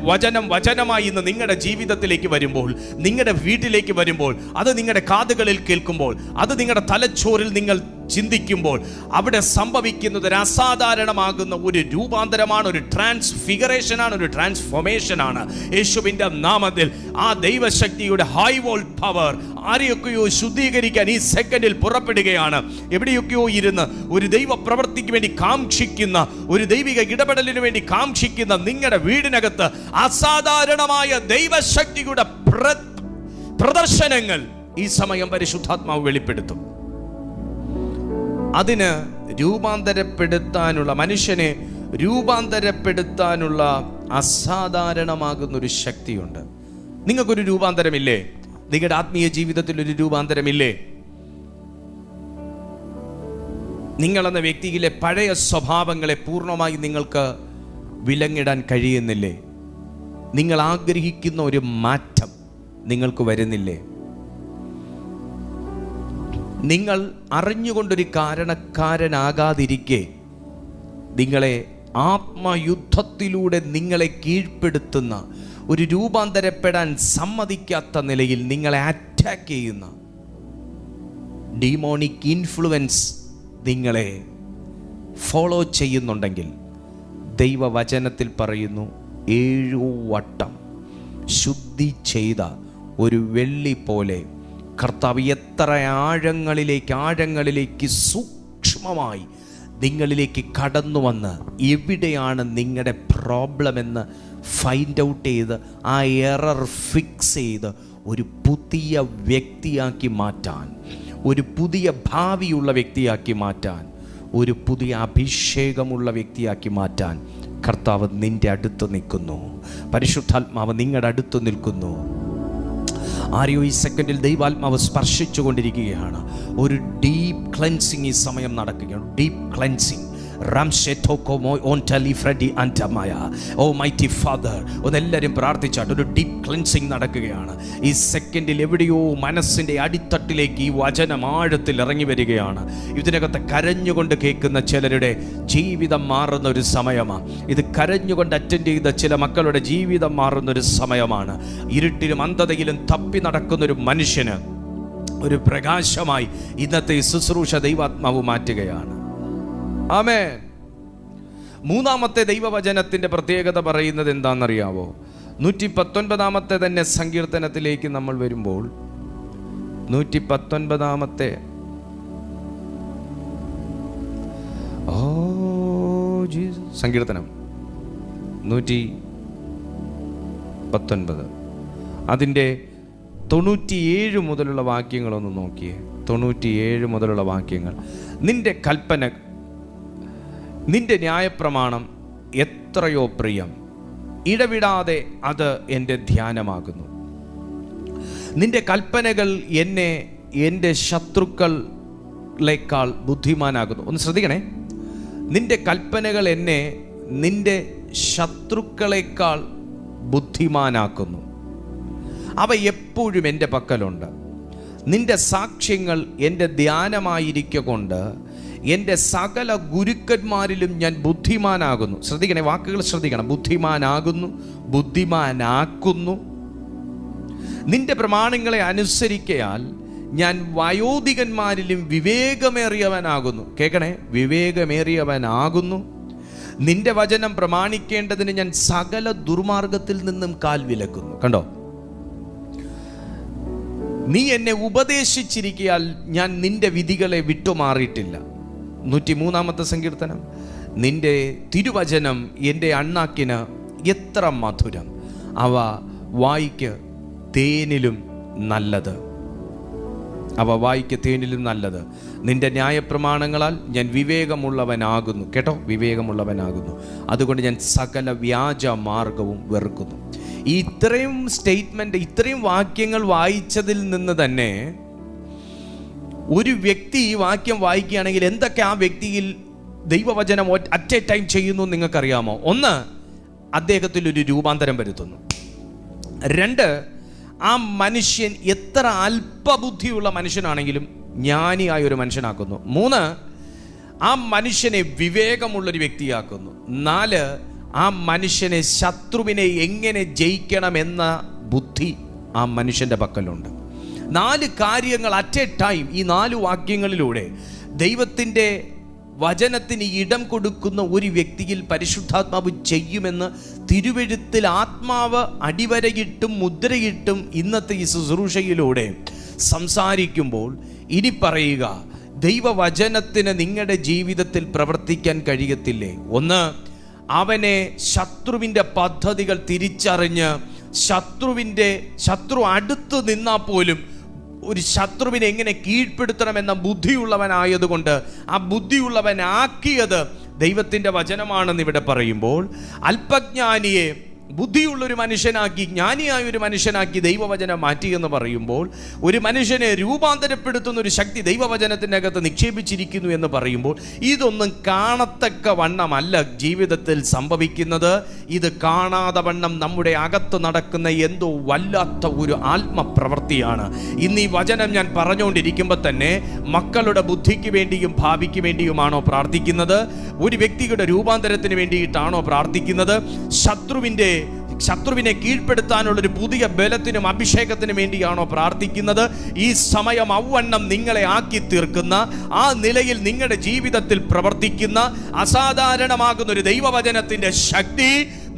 വചനമായി ഇന്ന് നിങ്ങളുടെ ജീവിതത്തിലേക്ക് വരുമ്പോൾ, നിങ്ങളുടെ വീട്ടിലേക്ക് വരുമ്പോൾ, അത് നിങ്ങളുടെ കാതുകളിൽ കേൾക്കുമ്പോൾ, അത് നിങ്ങളുടെ തലച്ചോറിൽ നിങ്ങൾ ചിന്തിക്കുമ്പോൾ അവിടെ സംഭവിക്കുന്നത് ഒരു അസാധാരണമാകുന്ന ഒരു രൂപാന്തരമാണ്, ഒരു ട്രാൻസ്ഫിഗറേഷനാണ്, ഒരു ട്രാൻസ്ഫോർമേഷനാണ്. യേശുവിൻ്റെ നാമത്തിൽ ആ ദൈവശക്തിയുടെ ഹൈ വോൾട്ട് പവർ ആരെയൊക്കെയോ ശുദ്ധീകരിക്കാൻ ഈ സെക്കൻഡിൽ പുറപ്പെടുകയാണ്. എവിടെയൊക്കെയോ ഇരുന്ന് ഒരു ദൈവ പ്രവൃത്തിക്ക് വേണ്ടി കാംക്ഷിക്കുന്ന, ഒരു ദൈവിക ഇടപെടലിന് വേണ്ടി കാംക്ഷിക്കുന്ന നിങ്ങളുടെ വീടിനകത്ത് അസാധാരണമായ ദൈവശക്തിയുടെ പ്രദർശനങ്ങൾ ഈ സമയം പരിശുദ്ധാത്മാവ് വെളിപ്പെടുത്തും. അതിന് രൂപാന്തരപ്പെടുത്താനുള്ള, മനുഷ്യനെ രൂപാന്തരപ്പെടുത്താനുള്ള അസാധാരണമാകുന്നൊരു ശക്തിയുണ്ട്. നിങ്ങൾക്കൊരു രൂപാന്തരമില്ലേ? നിങ്ങളുടെ ആത്മീയ ജീവിതത്തിൽ ഒരു രൂപാന്തരമില്ലേ? നിങ്ങളെന്ന വ്യക്തിയിലെ പഴയ സ്വഭാവങ്ങളെ പൂർണ്ണമായി നിങ്ങൾക്ക് വിലങ്ങിടാൻ കഴിയുന്നില്ലേ? നിങ്ങൾ ആഗ്രഹിക്കുന്ന ഒരു മാറ്റം നിങ്ങൾക്ക് വരുന്നില്ലേ? നിങ്ങൾ അറിഞ്ഞുകൊണ്ടൊരു കാരണക്കാരനാകാതിരിക്കെ നിങ്ങളെ ആത്മയുദ്ധത്തിലൂടെ നിങ്ങളെ കീഴ്പ്പെടുത്തുന്ന, ഒരു രൂപാന്തരപ്പെടാൻ സമ്മതിക്കാത്ത നിലയിൽ നിങ്ങളെ അറ്റാക്ക് ചെയ്യുന്ന ഡീമോണിക് ഇൻഫ്ലുവൻസ് നിങ്ങളെ ഫോളോ ചെയ്യുന്നുണ്ടെങ്കിൽ ദൈവവചനത്തിൽ പറയുന്നു, 7 വട്ടം ശുദ്ധി ചെയ്ത ഒരു വെള്ളി പോലെ കർത്താവ് എത്ര ആഴങ്ങളിലേക്ക് സൂക്ഷ്മമായി നിങ്ങളിലേക്ക് കടന്നു വന്ന് എവിടെയാണ് നിങ്ങളുടെ പ്രോബ്ലം എന്ന് ഫൈൻഡ് ഔട്ട് ചെയ്ത് ആ എറർ ഫിക്സ് ചെയ്ത് ഒരു പുതിയ വ്യക്തിയാക്കി മാറ്റാൻ, ഒരു പുതിയ ഭാവിയുള്ള വ്യക്തിയാക്കി മാറ്റാൻ, ഒരു പുതിയ അഭിഷേകമുള്ള വ്യക്തിയാക്കി മാറ്റാൻ കർത്താവ് നിൻ്റെ അടുത്ത് നിൽക്കുന്നു. പരിശുദ്ധാത്മാവ് നിങ്ങളുടെ അടുത്ത് നിൽക്കുന്നു. ആരെയോ ഈ സെക്കൻഡിൽ ദൈവാത്മാവ് സ്പർശിച്ചു കൊണ്ടിരിക്കുകയാണ്. ഒരു ഡീപ്പ് ക്ലെൻസിങ് ഈ സമയം നടക്കുകയാണ്. Deep cleansing. ഒന്നെല്ലാവരും പ്രാർത്ഥിച്ചാട്ട് ഒരു ഡീപ്പ് ക്ലെൻസിങ് നടക്കുകയാണ് ഈ സെക്കൻഡിൽ. എവിടെയോ മനസ്സിൻ്റെ അടിത്തട്ടിലേക്ക് ഈ വചനം ആഴത്തിൽ ഇറങ്ങി വരികയാണ്. ഇതിനകത്ത് കരഞ്ഞുകൊണ്ട് കേൾക്കുന്ന ചിലരുടെ ജീവിതം മാറുന്ന ഒരു സമയമാണ് ഇത്. കരഞ്ഞുകൊണ്ട് അറ്റൻഡ് ചെയ്ത ചില മക്കളുടെ ജീവിതം മാറുന്ന ഒരു സമയമാണ്. ഇരുട്ടിലും അന്ധതയിലും തപ്പി നടക്കുന്നൊരു മനുഷ്യന് ഒരു പ്രകാശമായി ഇന്നത്തെ ശുശ്രൂഷ ദൈവാത്മാവ് മാറ്റുകയാണ്. ആമേൻ. മൂന്നാമത്തെ ദൈവവചനത്തിൻ്റെ പ്രത്യേകത പറയുന്നത് എന്താണെന്നറിയാവോ? 119 തന്നെ സങ്കീർത്തനത്തിലേക്ക് നമ്മൾ വരുമ്പോൾ 119 സങ്കീർത്തനം 119 അതിൻ്റെ 97 മുതലുള്ള വാക്യങ്ങളൊന്ന് നോക്കിയേ. 97 മുതലുള്ള വാക്യങ്ങൾ. നിന്റെ കൽപ്പന, നിന്റെ ന്യായപ്രമാണം എത്രയോ പ്രിയം, ഇടവിടാതെ അത് എൻ്റെ ധ്യാനമാകുന്നു. നിന്റെ കൽപ്പനകൾ എന്നെ എൻ്റെ ശത്രുക്കളേക്കാൾ ബുദ്ധിമാനാകുന്നു. ഒന്ന് ശ്രദ്ധിക്കണേ. നിന്റെ കൽപ്പനകൾ എന്നെ നിന്റെ ശത്രുക്കളേക്കാൾ ബുദ്ധിമാനാക്കുന്നു. അവ എപ്പോഴും എൻ്റെ പക്കലുണ്ട്. നിന്റെ സാക്ഷ്യങ്ങൾ എൻ്റെ ധ്യാനമായിരിക്കൊണ്ട് എൻ്റെ സകല ഗുരുക്കന്മാരിലും ഞാൻ ബുദ്ധിമാനാകുന്നു. ശ്രദ്ധിക്കണേ, വാക്കുകൾ ശ്രദ്ധിക്കണം. ബുദ്ധിമാനാകുന്നു, ബുദ്ധിമാനാക്കുന്നു. നിന്റെ പ്രമാണങ്ങളെ അനുസരിക്കയാൽ ഞാൻ വയോധികന്മാരിലും വിവേകമേറിയവനാകുന്നു. കേൾക്കണേ, വിവേകമേറിയവനാകുന്നു. നിന്റെ വചനം പ്രമാണിക്കേണ്ടതിന് ഞാൻ സകല ദുർമാർഗത്തിൽ നിന്നും കാൽ വിലക്കുന്നു. കണ്ടോ, നീ എന്നെ ഉപദേശിച്ചിരിക്കയാൽ ഞാൻ നിന്റെ വിധികളെ വിട്ടുമാറിയിട്ടില്ല. 103 സങ്കീർത്തനം. നിന്റെ തിരുവചനം എൻ്റെ അണ്ണാക്കിന് എത്ര മധുരം, അവ വായ്ക്ക് തേനിലും നല്ലത്, അവ വായ്ക്ക് തേനിലും നല്ലത്. നിന്റെ ന്യായപ്രമാണങ്ങളാൽ ഞാൻ വിവേകമുള്ളവനാകുന്നു. കേട്ടോ, വിവേകമുള്ളവനാകുന്നു. അതുകൊണ്ട് ഞാൻ സകല വ്യാജ മാർഗവും വെറുക്കുന്നു. ഈ ഇത്രയും സ്റ്റേറ്റ്മെൻറ്റ്, ഇത്രയും വാക്യങ്ങൾ വായിച്ചതിൽ നിന്ന് തന്നെ ഒരു വ്യക്തി ഈ വാക്യം വായിക്കുകയാണെങ്കിൽ എന്തൊക്കെ ആ വ്യക്തിയിൽ ദൈവവചനം അറ്റ് എ ടൈം ചെയ്യുന്നു നിങ്ങൾക്കറിയാമോ? ഒന്ന്, അദ്ദേഹത്തിൽ ഒരു രൂപാന്തരം വരുത്തുന്നു. രണ്ട്, ആ മനുഷ്യൻ എത്ര അല്പബുദ്ധിയുള്ള മനുഷ്യനാണെങ്കിലും ജ്ഞാനിയായ ഒരു മനുഷ്യനാക്കുന്നു. മൂന്ന്, ആ മനുഷ്യനെ വിവേകമുള്ളൊരു വ്യക്തിയാക്കുന്നു. നാല്, ആ മനുഷ്യനെ ശത്രുവിനെ എങ്ങനെ ജയിക്കണമെന്ന ബുദ്ധി ആ മനുഷ്യൻ്റെ പക്കലുണ്ട്. 4 കാര്യങ്ങൾ അറ്റ് എ ടൈം ഈ 4 വാക്യങ്ങളിലൂടെ ദൈവത്തിൻ്റെ വചനത്തിന് ഇടം കൊടുക്കുന്ന ഒരു വ്യക്തിയിൽ പരിശുദ്ധാത്മാവ് ചെയ്യുമെന്ന് തിരുവെഴുത്തിൽ ആത്മാവ് അടിവരയിട്ടും മുദ്രയിട്ടും ഇന്നത്തെ ഈ ശുശ്രൂഷയിലൂടെ സംസാരിക്കുമ്പോൾ ഇനി പറയുക, ദൈവവചനത്തിന് നിങ്ങളുടെ ജീവിതത്തിൽ പ്രവർത്തിക്കാൻ കഴിയത്തില്ലേ? ഒന്ന്, അവനെ ശത്രുവിൻ്റെ പദ്ധതികൾ തിരിച്ചറിഞ്ഞ് ശത്രു അടുത്ത് നിന്നാൽ പോലും ഒരു ശത്രുവിനെ എങ്ങനെ കീഴ്പ്പെടുത്തണമെന്ന ബുദ്ധിയുള്ളവനായതുകൊണ്ട് ആ ബുദ്ധിയുള്ളവനാക്കിയത് ദൈവത്തിൻ്റെ വചനമാണെന്ന് ഇവിടെ പറയുമ്പോൾ, അല്പജ്ഞാനിയെ ബുദ്ധിയുള്ളൊരു മനുഷ്യനാക്കി, ജ്ഞാനിയായ ഒരു മനുഷ്യനാക്കി ദൈവവചനം മാറ്റിയെന്ന് പറയുമ്പോൾ, ഒരു മനുഷ്യനെ രൂപാന്തരപ്പെടുത്തുന്ന ഒരു ശക്തി ദൈവവചനത്തിൻ്റെ അകത്ത് നിക്ഷേപിച്ചിരിക്കുന്നു എന്ന് പറയുമ്പോൾ, ഇതൊന്നും കാണത്തക്ക വണ്ണമല്ല ജീവിതത്തിൽ സംഭവിക്കുന്നത്. ഇത് കാണാതെ വണ്ണം നമ്മുടെ അകത്ത് നടക്കുന്ന എന്തോ വല്ലാത്ത ഒരു ആത്മപ്രവൃത്തിയാണ്. ഇന്ന് ഈ വചനം ഞാൻ പറഞ്ഞുകൊണ്ടിരിക്കുമ്പോൾ തന്നെ മക്കളുടെ ബുദ്ധിക്ക് വേണ്ടിയും ഭാവിക്ക് വേണ്ടിയുമാണോ പ്രാർത്ഥിക്കുന്നത്? ഒരു വ്യക്തിയുടെ രൂപാന്തരത്തിന് വേണ്ടിയിട്ടാണോ പ്രാർത്ഥിക്കുന്നത്? ശത്രുവിനെ കീഴ്പ്പെടുത്താനുള്ളൊരു പുതിയ ബലത്തിനും അഭിഷേകത്തിനും വേണ്ടിയാണോ പ്രാർത്ഥിക്കുന്നത്? ഈ സമയം അവണ്ണം നിങ്ങളെ ആക്കി തീർക്കുന്ന, ആ നിലയിൽ നിങ്ങളുടെ ജീവിതത്തിൽ പ്രവർത്തിക്കുന്ന അസാധാരണമാകുന്ന ഒരു ദൈവവചനത്തിന്റെ ശക്തി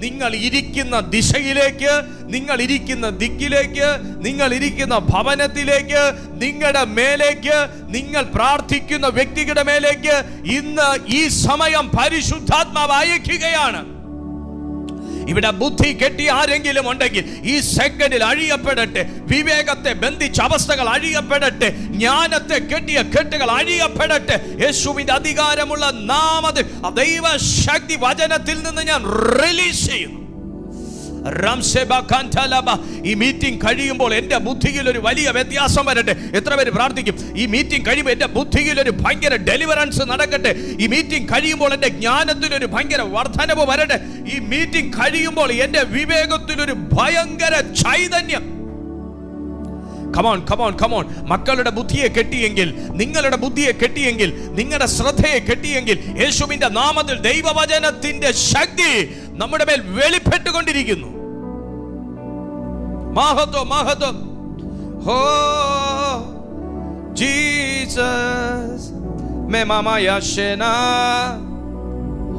നിങ്ങൾ ഇരിക്കുന്ന ദിശയിലേക്ക്, നിങ്ങൾ ഇരിക്കുന്ന ദിക്കിലേക്ക്, നിങ്ങൾ ഇരിക്കുന്ന ഭവനത്തിലേക്ക്, നിങ്ങളുടെ മേലേക്ക്, നിങ്ങൾ പ്രാർത്ഥിക്കുന്ന വ്യക്തികളുടെ മേലേക്ക് ഇന്ന് ഈ സമയം പരിശുദ്ധാത്മാവ് അയക്കുകയാണ്. ഇവിടെ ബുദ്ധി കെട്ടി ആരെങ്കിലും ഉണ്ടെങ്കിൽ ഈ സെക്കൻഡിൽ അഴിയപ്പെടട്ടെ. വിവേകത്തെ ബന്ധിച്ച അവസ്ഥകൾ അഴിയപ്പെടട്ടെ. ജ്ഞാനത്തെ കെട്ടിയ കെട്ടുകൾ അഴിയപ്പെടട്ടെ. യേശുവിന്റെ അധികാരമുള്ള നാമത്തിൽ ദൈവശക്തി വചനത്തിൽ നിന്ന് ഞാൻ റിലീസ് ചെയ്യുന്നു. ഈ മീറ്റിംഗ് കഴിയുമ്പോൾ എൻ്റെ ബുദ്ധിയിൽ ഒരു വലിയ വ്യത്യാസം വരട്ടെ. എത്ര പേര് പ്രാർത്ഥിക്കും? ഈ മീറ്റിംഗ് കഴിയുമ്പോൾ എൻ്റെ ബുദ്ധിയിൽ ഒരു ഭയങ്കര ഡെലിവറൻസ് നടക്കട്ടെ. ഈ മീറ്റിംഗ് കഴിയുമ്പോൾ എൻ്റെ ജ്ഞാനത്തിൽ ഒരു ഭയങ്കര വർധനവ് വരട്ടെ. ഈ മീറ്റിംഗ് കഴിയുമ്പോൾ എൻ്റെ വിവേകത്തിൽ ഒരു ഭയങ്കര ചൈതന്യം. കമോൺ. മക്കളുടെ ബുദ്ധിയെ കെട്ടിയെങ്കിൽ, നിങ്ങളുടെ ബുദ്ധിയെ കെട്ടിയെങ്കിൽ, നിങ്ങളുടെ ശ്രദ്ധയെ കെട്ടിയെങ്കിൽ, യേശുവിന്റെ നാമത്തിൽ ദൈവവചനത്തിന്റെ ശക്തി നമ്മുടെ മേൽ വെളിപ്പെട്ടുകൊണ്ടിരിക്കുന്നു. മഹത്വം. ഹോ ജീസസ് മേ മാമയാശന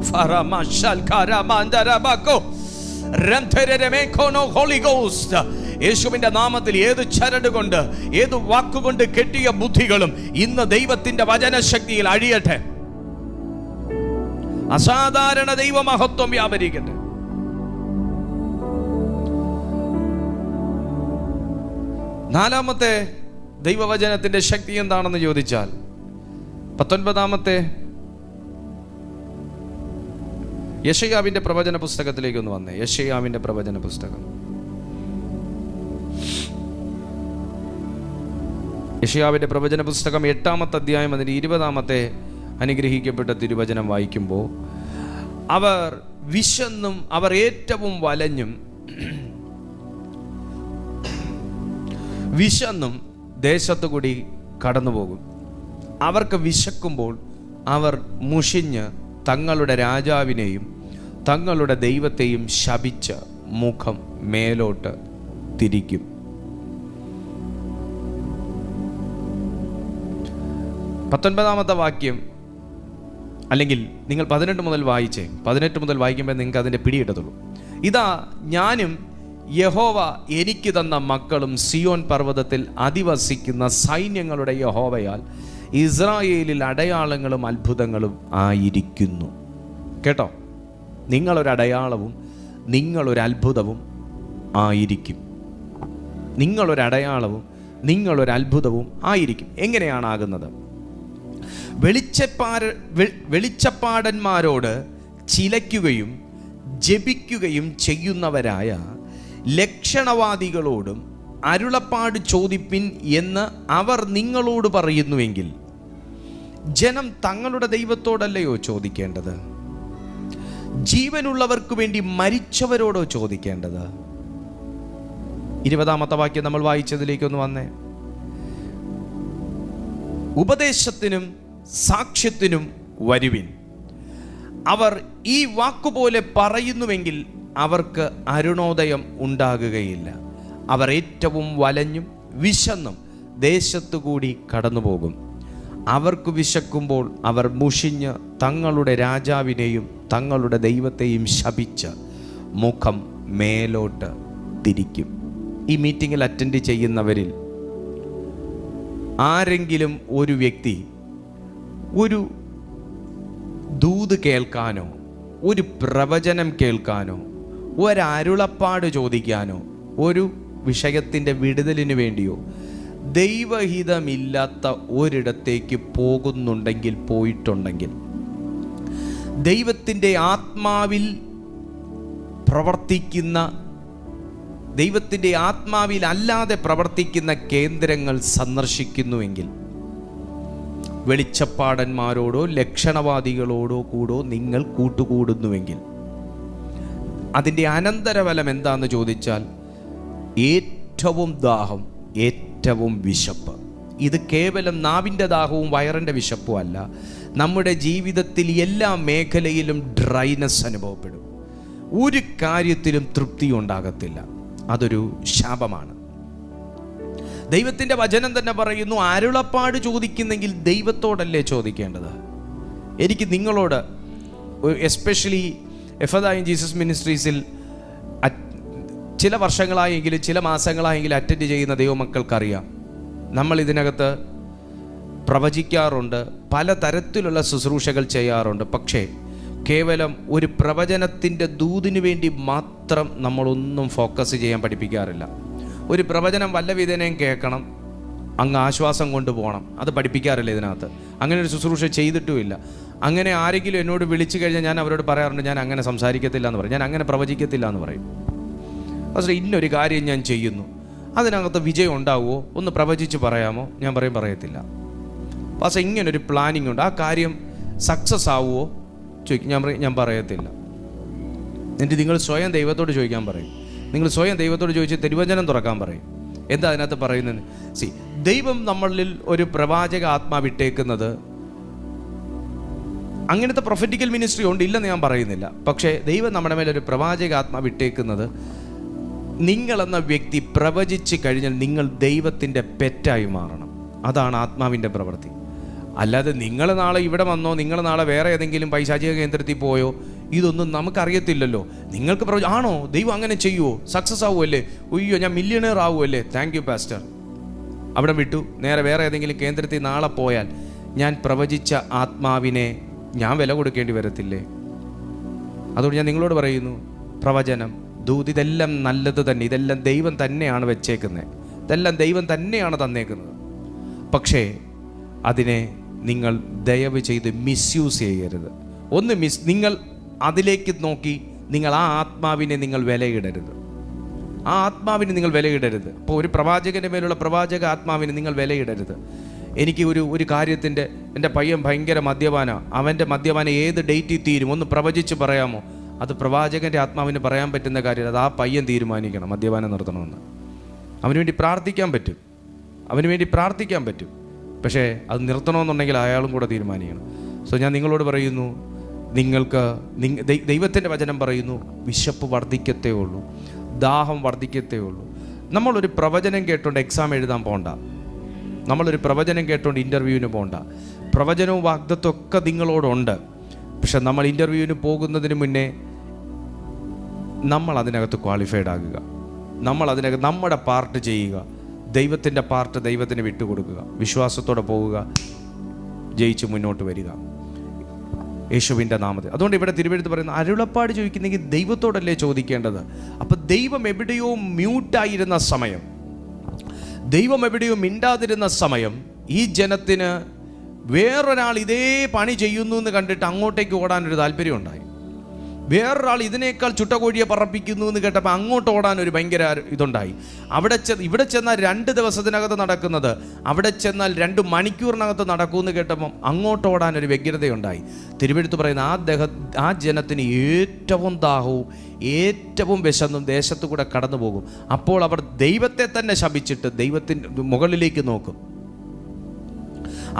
ഫറമശൽ കരമന്ദരബകോ രംധരരമേ കോനോ ഹോളി ഗോസ്റ്റ്. യേശുവിന്റെ നാമത്തിൽ ഏത് ചരട് കൊണ്ട്, ഏത് വാക്കുകൊണ്ട് കെട്ടിയ ബുദ്ധികളും ഇന്ന് ദൈവത്തിന്റെ വചനശക്തിയിൽ അഴിയട്ടെ. അസാധാരണ ദൈവമഹത്വം വ്യാപരിക്കട്ടെ. നാലാമത്തെ ദൈവവചനത്തിന്റെ ശക്തി എന്താണെന്ന് ചോദിച്ചാൽ 19-ാമത്തെ യെശയ്യാവിന്റെ പ്രവചന പുസ്തകത്തിലേക്ക് ഒന്ന് വന്നേ. യെശയ്യാവിന്റെ പ്രവചന പുസ്തകം, യെശയ്യാവിന്റെ പ്രവചന പുസ്തകം 8-ാമത്തെ അധ്യായം അതിന്റെ 20-ാമത്തെ അനുഗ്രഹിക്കപ്പെട്ട തിരുവചനം വായിക്കുമ്പോൾ, അവർ വിശന്നും അവർ ഏറ്റവും വലഞ്ഞും വിശന്നും ദേശത്തു കൂടി കടന്നുപോകും. അവർക്ക് വിശക്കുമ്പോൾ അവർ മുഷിഞ്ഞ് തങ്ങളുടെ രാജാവിനെയും തങ്ങളുടെ ദൈവത്തെയും ശപിച്ച് മുഖം മേലോട്ട് തിരിക്കും. 19-ാമത്തെ വാക്യം, അല്ലെങ്കിൽ നിങ്ങൾ 18 മുതൽ വായിച്ചേ. 18 മുതൽ വായിക്കുമ്പോൾ നിങ്ങൾക്ക് അതിൻ്റെ പിടികിട്ടത്തുള്ളൂ. ഇതാ ഞാനും യഹോവ എനിക്ക് തന്ന മക്കളും സിയോൻ പർവ്വതത്തിൽ അധിവസിക്കുന്ന സൈന്യങ്ങളുടെ യഹോവയാൽ ഇസ്രായേലിൽ അടയാളങ്ങളും അത്ഭുതങ്ങളും ആയിരിക്കുന്നു. കേട്ടോ, നിങ്ങളൊരടയാളവും നിങ്ങളൊരത്ഭുതവും ആയിരിക്കും. നിങ്ങളൊരടയാളവും നിങ്ങളൊരത്ഭുതവും ആയിരിക്കും. എങ്ങനെയാണ് ആകുന്നത്? വെളിച്ചപ്പാടന്മാരോട് ചിലയ്ക്കുകയും ജപിക്കുകയും ചെയ്യുന്നവരായ ലക്ഷണവാദികളോടും അരുളപ്പാട് ചോദിപ്പിൻ എന്ന് അവർ നിങ്ങളോട് പറയുന്നുവെങ്കിൽ ജനം തങ്ങളുടെ ദൈവത്തോടല്ലയോ ചോദിക്കേണ്ടത്? ജീവനുള്ളവർക്ക് വേണ്ടി മരിച്ചവരോടോ ചോദിക്കേണ്ടത്? 20-ാമത്തെ വാക്യം നമ്മൾ വായിച്ചതിലേക്കൊന്ന് വന്നേ. ഉപദേശത്തിനും സാക്ഷ്യത്തിനും വരുവിൻ. അവർ ഈ വാക്കുപോലെ പറയുന്നുവെങ്കിൽ അവർക്ക് അരുണോദയം ഉണ്ടാകുകയില്ല. അവർ ഏറ്റവും വലഞ്ഞും വിശന്നും ദേശത്തുകൂടി കടന്നുപോകും. അവർക്ക് വിശക്കുമ്പോൾ അവർ മുഷിഞ്ഞ് തങ്ങളുടെ രാജാവിനെയും തങ്ങളുടെ ദൈവത്തെയും ശപിച്ച് മുഖം മേലോട്ട് തിരിക്കും. ഈ മീറ്റിങ്ങിൽ അറ്റൻഡ് ചെയ്യുന്നവരിൽ ആരെങ്കിലും ഒരു വ്യക്തി ഒരു ദൂത് കേൾക്കാനോ ഒരു പ്രവചനം കേൾക്കാനോ ഒരരുളപ്പാട് ചോദിക്കാനോ ഒരു വിഷയത്തിൻ്റെ വിടുതലിന് വേണ്ടിയോ ദൈവഹിതമില്ലാത്ത ഒരിടത്തേക്ക് പോകുന്നുണ്ടെങ്കിൽ, പോയിട്ടുണ്ടെങ്കിൽ, ദൈവത്തിൻ്റെ ആത്മാവിൽ പ്രവർത്തിക്കുന്ന, ദൈവത്തിൻ്റെ ആത്മാവിൽ അല്ലാതെ പ്രവർത്തിക്കുന്ന കേന്ദ്രങ്ങൾ സന്ദർശിക്കുന്നുവെങ്കിൽ, വെളിച്ചപ്പാടന്മാരോടോ ലക്ഷണവാദികളോടോ കൂടോ നിങ്ങൾ കൂട്ടുകൂടുന്നുവെങ്കിൽ അതിൻ്റെ അനന്തരഫലം എന്താണെന്ന് ചോദിച്ചാൽ ഏറ്റവും ദാഹം, ഏറ്റവും വിശപ്പ്. ഇത് കേവലം നാവിൻ്റെ ദാഹവും വയറിൻ്റെ വിശപ്പും അല്ല. നമ്മുടെ ജീവിതത്തിൽ എല്ലാ മേഖലയിലും ഡ്രൈനെസ് അനുഭവപ്പെടും. ഒരു കാര്യത്തിലും തൃപ്തി ഉണ്ടാകത്തില്ല. അതൊരു ശാപമാണ്. ദൈവത്തിൻ്റെ വചനം തന്നെ പറയുന്നു, അരുളപ്പാട് ചോദിക്കുന്നെങ്കിൽ ദൈവത്തോടല്ലേ ചോദിക്കേണ്ടത്? എനിക്ക് നിങ്ങളോട്, എസ്പെഷ്യലി എഫദ ഇൻ ജീസസ് മിനിസ്ട്രീസിൽ ചില വർഷങ്ങളായെങ്കിലും ചില മാസങ്ങളായെങ്കിലും അറ്റൻഡ് ചെയ്യുന്ന ദൈവമക്കൾക്കറിയാം, നമ്മൾ ഇതിനകത്ത് പ്രവചിക്കാറുണ്ട്, പല തരത്തിലുള്ള ശുശ്രൂഷകൾ ചെയ്യാറുണ്ട്. പക്ഷേ കേവലം ഒരു പ്രവചനത്തിൻ്റെ ദൂതിന് വേണ്ടി മാത്രം നമ്മളൊന്നും ഫോക്കസ് ചെയ്യാൻ പഠിപ്പിക്കാറില്ല. ഒരു പ്രവചനം വല്ല വിധേനയും കേൾക്കണം, അങ്ങ് ആശ്വാസം കൊണ്ടുപോകണം, അത് പഠിപ്പിക്കാറില്ല ഇതിനകത്ത്. അങ്ങനെ ഒരു ശുശ്രൂഷ ചെയ്തിട്ടുമില്ല. അങ്ങനെ ആരെങ്കിലും എന്നോട് വിളിച്ചു കഴിഞ്ഞാൽ ഞാൻ അവരോട് പറയാറുണ്ട്, ഞാൻ അങ്ങനെ സംസാരിക്കത്തില്ല എന്ന് പറയും, ഞാൻ അങ്ങനെ പ്രവചിക്കത്തില്ല എന്ന് പറയും. പക്ഷേ ഇന്നൊരു കാര്യം ഞാൻ ചെയ്യുന്നു, അതിനകത്ത് വിജയം ഉണ്ടാവുമോ, ഒന്ന് പ്രവചിച്ച് പറയാമോ? ഞാൻ പറയും പറയത്തില്ല. പക്ഷേ ഇങ്ങനൊരു പ്ലാനിങ് ഉണ്ട്, ആ കാര്യം സക്സസ് ആവുമോ ചോദിക്കും, ഞാൻ പറയത്തില്ല. എന്നിട്ട് നിങ്ങൾ സ്വയം ദൈവത്തോട് ചോദിക്കാൻ പറയും. നിങ്ങൾ സ്വയം ദൈവത്തോട് ചോദിച്ച് തിരുവചനം തുറക്കാൻ പറയും. എന്താ അതിനകത്ത് പറയുന്നത്? ദൈവം നമ്മളിൽ ഒരു പ്രവാചക ആത്മാവിട്ടേക്കുന്നത്, അങ്ങനത്തെ പ്രൊഫറ്റിക്കൽ മിനിസ്ട്രി ഉണ്ട്, ഇല്ലെന്ന് ഞാൻ പറയുന്നില്ല. പക്ഷേ ദൈവം നമ്മുടെ മേലൊരു പ്രവാചക ആത്മാവിട്ടേക്കുന്നത്, നിങ്ങളെന്ന വ്യക്തി പ്രവചിച്ച് കഴിഞ്ഞാൽ നിങ്ങൾ ദൈവത്തിൻ്റെ പെറ്റായി മാറണം. അതാണ് ആത്മാവിൻ്റെ പ്രവൃത്തി. അല്ലാതെ നിങ്ങൾ നാളെ ഇവിടെ വന്നോ, നിങ്ങൾ നാളെ വേറെ ഏതെങ്കിലും പൈശാചിക കേന്ദ്രത്തിൽ പോയോ, ഇതൊന്നും നമുക്കറിയത്തില്ലല്ലോ. നിങ്ങൾക്ക് ആണോ ദൈവം അങ്ങനെ ചെയ്യുമോ, സക്സസ് ആവുമല്ലേ, ഉയ്യോ ഞാൻ മില്യണയർ ആവുമല്ലേ, താങ്ക് യു പാസ്റ്റർ, അവിടെ വിട്ടു, നേരെ വേറെ ഏതെങ്കിലും കേന്ദ്രത്തിൽ നാളെ പോയാൽ ഞാൻ പ്രവചിച്ച ആത്മാവിനെ ഞാൻ വില കൊടുക്കേണ്ടി വരത്തില്ലേ? അതുകൊണ്ട് ഞാൻ നിങ്ങളോട് പറയുന്നു, പ്രവചനം, ദൂത്, ഇതെല്ലാം നല്ലത് തന്നെ, ഇതെല്ലാം ദൈവം തന്നെയാണ് വെച്ചേക്കുന്നത്, ഇതെല്ലാം ദൈവം തന്നെയാണ് തന്നേക്കുന്നത്. പക്ഷേ അതിനെ നിങ്ങൾ ദയവ് ചെയ്ത് മിസ്യൂസ് ചെയ്യരുത്. നിങ്ങൾ അതിലേക്ക് നോക്കി നിങ്ങൾ ആ ആത്മാവിനെ നിങ്ങൾ വിലയിടരുത്. ആ ആത്മാവിന് നിങ്ങൾ വിലയിടരുത്. ഇപ്പോൾ ഒരു പ്രവാചകൻ്റെ മേലുള്ള പ്രവാചക ആത്മാവിന് നിങ്ങൾ വിലയിടരുത്. എനിക്ക് ഒരു കാര്യത്തിൻ്റെ, എൻ്റെ പയ്യൻ ഭയങ്കര മദ്യപാനാണ്, അവൻ്റെ മദ്യപാനം ഏത് ഡേറ്റിൽ തീരും, ഒന്ന് പ്രവചിച്ച് പറയാമോ? അത് പ്രവാചകൻ്റെ ആത്മാവിന് പറയാൻ പറ്റുന്ന കാര്യം, അത് ആ പയ്യൻ തീരുമാനിക്കണം മദ്യപാനം നിർത്തണമെന്ന്. അവന് വേണ്ടി പ്രാർത്ഥിക്കാൻ പറ്റും, പക്ഷേ അത് നിർത്തണമെന്നുണ്ടെങ്കിൽ അയാളും കൂടെ തീരുമാനിക്കണം. സോ ഞാൻ നിങ്ങളോട് പറയുന്നു, നിങ്ങൾക്ക് ദൈവത്തിൻ്റെ വചനം പറയുന്നു, വിശപ്പ് വർദ്ധിക്കത്തേ ഉള്ളൂ, ദാഹം വർദ്ധിക്കത്തേ ഉള്ളൂ. നമ്മളൊരു പ്രവചനം കേട്ടുകൊണ്ട് എക്സാം എഴുതാൻ പോകണ്ട, നമ്മളൊരു പ്രവചനം കേട്ടുകൊണ്ട് ഇൻ്റർവ്യൂവിന് പോകണ്ട. പ്രവചനവും വാഗ്ദത്വം ഒക്കെ നിങ്ങളോടുണ്ട്. പക്ഷെ നമ്മൾ ഇൻ്റർവ്യൂവിന് പോകുന്നതിന് മുന്നേ നമ്മൾ അതിനകത്ത് ക്വാളിഫൈഡ് ആകുക, നമ്മുടെ പാർട്ട് ചെയ്യുക, ദൈവത്തിൻ്റെ പാർട്ട് ദൈവത്തിന് വിട്ടുകൊടുക്കുക, വിശ്വാസത്തോടെ പോവുക, ജയിച്ച് മുന്നോട്ട് വരിക. യേശുവിൻ്റെ നാമത്തിൽ. അതുകൊണ്ട് ഇവിടെ തിരുവെഴുത്ത് പറയുന്ന അരുളപ്പാട് ചോദിക്കുന്നെങ്കിൽ ദൈവത്തോടല്ലേ ചോദിക്കേണ്ടത്. അപ്പം ദൈവം എവിടെയോ മ്യൂട്ടായിരുന്ന സമയം, ദൈവം എവിടെയോ മിണ്ടാതിരുന്ന സമയം, ഈ ജനത്തിന് വേറൊരാൾ ഇതേ പണി ചെയ്യുന്നു എന്ന് കണ്ടിട്ട് അങ്ങോട്ടേക്ക് ഓടാനൊരു താല്പര്യം ഉണ്ടായി. വേറൊരാൾ ഇതിനേക്കാൾ ചുട്ടകോഴിയെ പറപ്പിക്കുന്നു എന്ന് കേട്ടപ്പോൾ അങ്ങോട്ട് ഓടാനൊരു ഭയങ്കര ഇതുണ്ടായി. ഇവിടെ ചെന്നാൽ 2 ദിവസത്തിനകത്ത് നടക്കുന്നത് അവിടെ ചെന്നാൽ 2 മണിക്കൂറിനകത്ത് നടക്കുമെന്ന് കേട്ടപ്പം അങ്ങോട്ട് ഓടാനൊരു വ്യഗ്രതയുണ്ടായി. തിരുവെഴുത്ത് പറയുന്ന ആ ജനത്തിന് ഏറ്റവും ദാഹവും ഏറ്റവും വിശന്നും ദേശത്തു കൂടെ കടന്നു പോകും. അപ്പോൾ അവർ ദൈവത്തെ തന്നെ ശപിച്ചിട്ട് ദൈവത്തിൻ്റെ മുകളിലേക്ക് നോക്കും.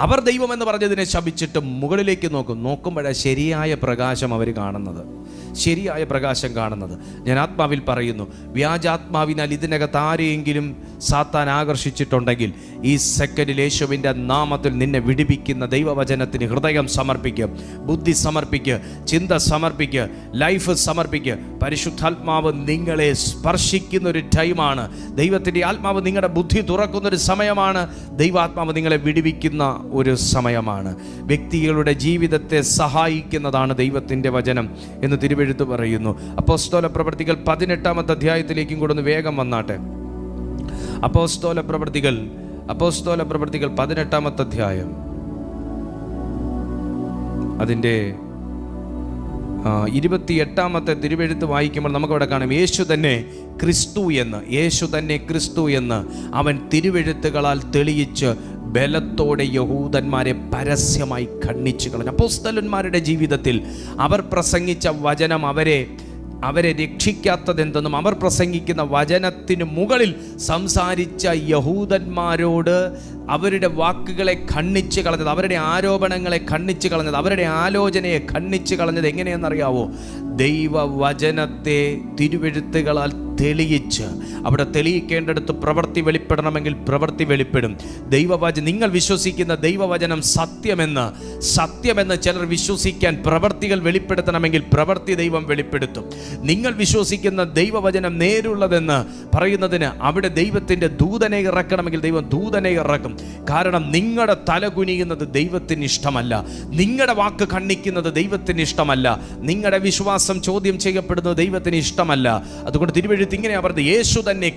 അവർ ദൈവമെന്ന് പറഞ്ഞതിനെ ശപിച്ചിട്ട് മുകളിലേക്ക് നോക്കുമ്പോഴേ ശരിയായ പ്രകാശം അവർ കാണുന്നത്, ശരിയായ പ്രകാശം കാണുന്നത്. ഞാൻ ആത്മാവിൽ പറയുന്നു, വ്യാജാത്മാവിനാൽ ഇതിനകത്ത് ആരെയെങ്കിലും സാത്താൻ ആകർഷിച്ചിട്ടുണ്ടെങ്കിൽ ഈ സെക്കൻഡിൽ യേശുവിൻ്റെ നാമത്തിൽ നിന്നെ വിടിപ്പിക്കുന്ന ദൈവവചനത്തിന് ഹൃദയം സമർപ്പിക്കുക, ബുദ്ധി സമർപ്പിക്കുക, ചിന്ത സമർപ്പിക്കുക, ലൈഫ് സമർപ്പിക്കുക. പരിശുദ്ധാത്മാവ് നിങ്ങളെ സ്പർശിക്കുന്ന ഒരു ടൈമാണ്. ദൈവത്തിൻ്റെ ആത്മാവ് നിങ്ങളുടെ ബുദ്ധി തുറക്കുന്നൊരു സമയമാണ്. ദൈവാത്മാവ് നിങ്ങളെ വിടിവിക്കുന്ന ഒരു സമയമാണ്. വ്യക്തികളുടെ ജീവിതത്തെ സഹായിക്കുന്നതാണ് ദൈവത്തിൻ്റെ വചനം എന്ന് തിരുവെഴുത്ത് പറയുന്നു. അപ്പോസ്തല പ്രവൃത്തികൾ 18-ാമത്തെ അധ്യായത്തിലേക്കും കൂടെ ഒന്ന് വേഗം വന്നാട്ടെ. അപ്പോസ്തല പ്രവൃത്തികൾ 18-ാമത്തെ അധ്യായം അതിൻ്റെ 28-ാമത്തെ തിരുവെഴുത്ത് വായിക്കുമ്പോൾ നമുക്കവിടെ കാണാം, യേശു തന്നെ ക്രിസ്തു എന്ന് അവൻ തിരുവെഴുത്തുകളാൽ തെളിയിച്ച് ബലത്തോടെ യഹൂദന്മാരെ പരസ്യമായി ഖണ്ഡിച്ചു കളഞ്ഞു. അപ്പോസ്തലന്മാരുടെ ജീവിതത്തിൽ അവർ പ്രസംഗിച്ച വചനം അവരെ രക്ഷിക്കാത്തതെന്തെന്നും അവർ പ്രസംഗിക്കുന്ന വചനത്തിന് മുകളിൽ സംസാരിച്ച യഹൂദന്മാരോട് അവരുടെ വാക്കുകളെ ഖണ്ഡിച്ച് കളഞ്ഞത്, അവരുടെ ആരോപണങ്ങളെ ഖണ്ഡിച്ച് കളഞ്ഞത്, അവരുടെ ആലോചനയെ ഖണ്ഡിച്ച് കളഞ്ഞത് എങ്ങനെയെന്നറിയാവോ? ദൈവവചനത്തെ തിരുവെഴുത്തുകളാൽ തെളിയിച്ച്, അവിടെ തെളിയിക്കേണ്ടടുത്ത് പ്രവൃത്തി വെളിപ്പെടണമെങ്കിൽ പ്രവൃത്തി വെളിപ്പെടും. നിങ്ങൾ വിശ്വസിക്കുന്ന ദൈവവചനം സത്യമെന്ന് ചിലർ വിശ്വസിക്കാൻ പ്രവൃത്തികൾ വെളിപ്പെടുത്തണമെങ്കിൽ പ്രവൃത്തി ദൈവം വെളിപ്പെടുത്തും. നിങ്ങൾ വിശ്വസിക്കുന്ന ദൈവവചനം നേരുള്ളതെന്ന് പറയുന്നതിന് അവിടെ ദൈവത്തിൻ്റെ ദൂതനെ ഇറക്കണമെങ്കിൽ ദൈവം ദൂതനെ ഇറക്കും. കാരണം നിങ്ങളുടെ തല കുനിയുന്നത് ദൈവത്തിന് ഇഷ്ടമല്ല, നിങ്ങളുടെ വാക്ക് ഖണ്ഡിക്കുന്നത് ദൈവത്തിന് ഇഷ്ടമല്ല, നിങ്ങളുടെ വിശ്വാസം ചോദ്യം ചെയ്യപ്പെടുന്നത് ദൈവത്തിന് ഇഷ്ടമല്ല. അതുകൊണ്ട് തിരുവെഴുത്ത് ഇങ്ങനെ പറഞ്ഞത്, യേശു തന്നെ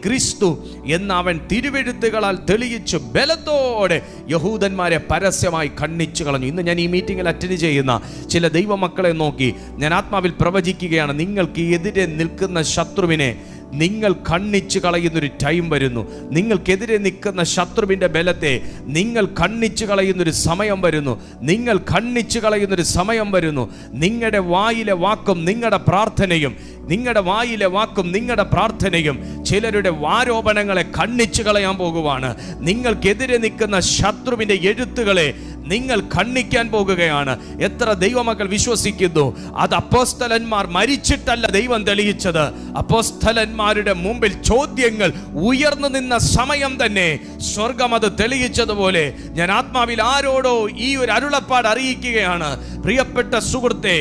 ക്രിസ്തു എന്ന് അവൻ തിരുവെഴുത്തുകളാൽ തെളിയിച്ച് ബലത്തോടെ യഹൂദന്മാരെ പരസ്യമായി ഖണ്ഡിച്ചു കളഞ്ഞു. ഇന്ന് ഞാൻ ഈ മീറ്റിംഗിൽ അറ്റൻഡ് ചെയ്യുന്ന ചില ദൈവമക്കളെ നോക്കി ഞാൻ ആത്മാവിൽ പ്രവചിക്കുകയാണ്. നിങ്ങൾക്ക് എതിരെ നിൽക്കുന്ന ശത്രുവിനെ നിങ്ങൾ ഖണ്ഡിച്ചു കളയുന്നൊരു ടൈം വരുന്നു. നിങ്ങൾക്കെതിരെ നിൽക്കുന്ന ശത്രുവിൻ്റെ ബലത്തെ നിങ്ങൾ ഖണ്ഡിച്ചു കളയുന്നൊരു സമയം വരുന്നു. നിങ്ങളുടെ വായിലെ വാക്കും നിങ്ങളുടെ പ്രാർത്ഥനയും ചിലരുടെ ആരോപണങ്ങളെ ഖണ്ഡിച്ചു കളയാൻ പോകുവാണ്. നിങ്ങൾക്കെതിരെ നിൽക്കുന്ന ശത്രുവിൻ്റെ എഴുത്തുകളെ നിങ്ങൾ ഖണ്ഡിക്കാൻ പോകുകയാണ്. എത്ര ദൈവമക്കൾ വിശ്വസിക്കുന്നു? അത് അപ്പോസ്തലന്മാർ മരിച്ചിട്ടല്ല ദൈവം തെളിയിച്ചത്. അപ്പോസ്തലന്മാരുടെ മുമ്പിൽ ചോദ്യങ്ങൾ ഉയർന്നു നിന്ന സമയം തന്നെ സ്വർഗം അത് തെളിയിച്ചതുപോലെ ഞാൻ ആത്മാവിൽ ആരോടോ ഈ ഒരു അരുളപ്പാട് അറിയിക്കുകയാണ്. പ്രിയപ്പെട്ട സുഹൃത്തെ,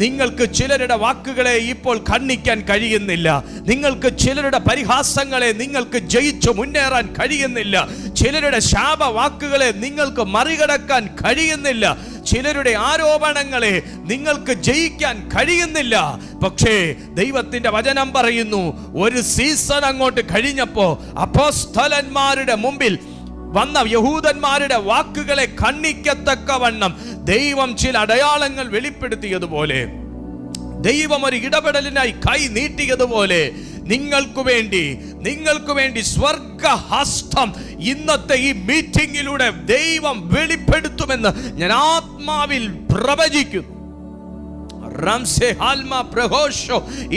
നിങ്ങൾക്ക് ചിലരുടെ വാക്കുകളെ ഇപ്പോൾ ഖണ്ഡിക്കാൻ കഴിയുന്നില്ല. നിങ്ങൾക്ക് ചിലരുടെ പരിഹാസങ്ങളെ നിങ്ങൾക്ക് ജയിച്ചു മുന്നേറാൻ കഴിയുന്നില്ല. ചിലരുടെ ശാപവാക്കുകളെ നിങ്ങൾക്ക് മറികടക്കാൻ കഴിയുന്നില്ല. ചിലരുടെ ആരോപണങ്ങളെ നിങ്ങൾക്ക് ജയിക്കാൻ കഴിയുന്നില്ല. പക്ഷേ ദൈവത്തിന്റെ വചനം പറയുന്നു, ഒരു സീസൺ അങ്ങോട്ട് കഴിഞ്ഞപ്പോ അപ്പോസ്തലന്മാരുടെ മുമ്പിൽ വന്ന യഹൂദന്മാരുടെ വാക്കുകളെ ഖണ്ഡിക്കത്തക്കവണ്ണം ദൈവം ചില അടയാളങ്ങൾ വെളിപ്പെടുത്തിയതുപോലെ, ദൈവം ഒരു ഇടപെടലിനായി കൈ നീട്ടിയതുപോലെ നിങ്ങൾക്ക് വേണ്ടി സ്വർഗഹസ്തം ഇന്നത്തെ ഈ മീറ്റിംഗിലൂടെ ദൈവം വെളിപ്പെടുത്തുമെന്ന് ഞാൻ ആത്മാവിൽ പ്രവചിക്കുന്നു.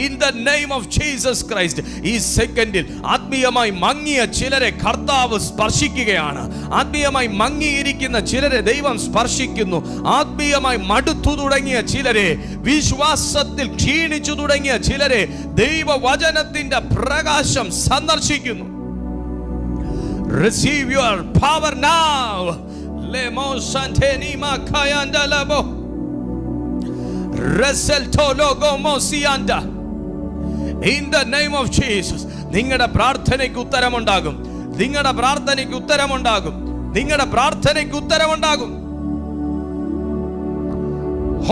In the name of Jesus Christ. ഈ സെക്കൻഡിൽ ആത്മീയമായി മങ്ങിയ ചിലരെ കർത്താവ് സ്പർശിക്കുകയാണ്. ആത്മീയമായി മങ്ങിയിരിക്കുന്ന ചിലരെ ദൈവം സ്പർശിക്കുന്നു. ആത്മീയമായി മടുത്തു തുടങ്ങിയ ചിലരെ, വിശ്വാസത്തിൽ ക്ഷീണിച്ചു തുടങ്ങിയ ചിലരെ ദൈവവചനത്തിന്റെ പ്രകാശം സന്ദർശിക്കുന്നു. Receive your power now. Lemo santenima kayandalabo In the name of Jesus. നിങ്ങളുടെ പ്രാർത്ഥനയ്ക്ക് ഉത്തരമുണ്ടാകും.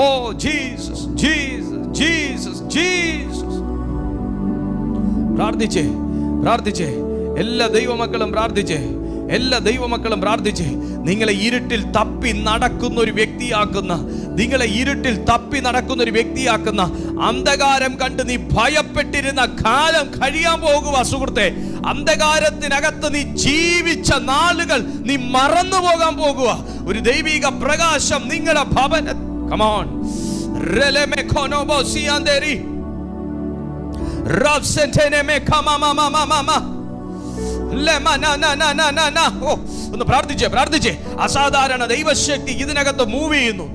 Oh Jesus, Jesus, Jesus, Jesus. പ്രാർത്ഥിച്ചേ എല്ലാ ദൈവമക്കളും പ്രാർത്ഥിച്ചേ. നിങ്ങളെ ഇരുട്ടിൽ തപ്പി നടക്കുന്ന ഒരു വ്യക്തിയാക്കുന്ന അന്ധകാരം കണ്ട് നീ ഭയപ്പെട്ടിരുന്ന കാലം കഴിയാൻ പോകുക സുഹൃത്തെ. അന്ധകാരത്തിനകത്ത് നീ ജീവിച്ച നാളുകൾ നീ മറന്നു പോകാൻ പോകുക. ഒരു ദൈവിക പ്രകാശം നിങ്ങളുടെ ഭവന ഒന്ന് പ്രാർത്ഥിച്ചേ. അസാധാരണ ദൈവശക്തി ഇതിനകത്ത് മൂവ് ചെയ്യുന്നു.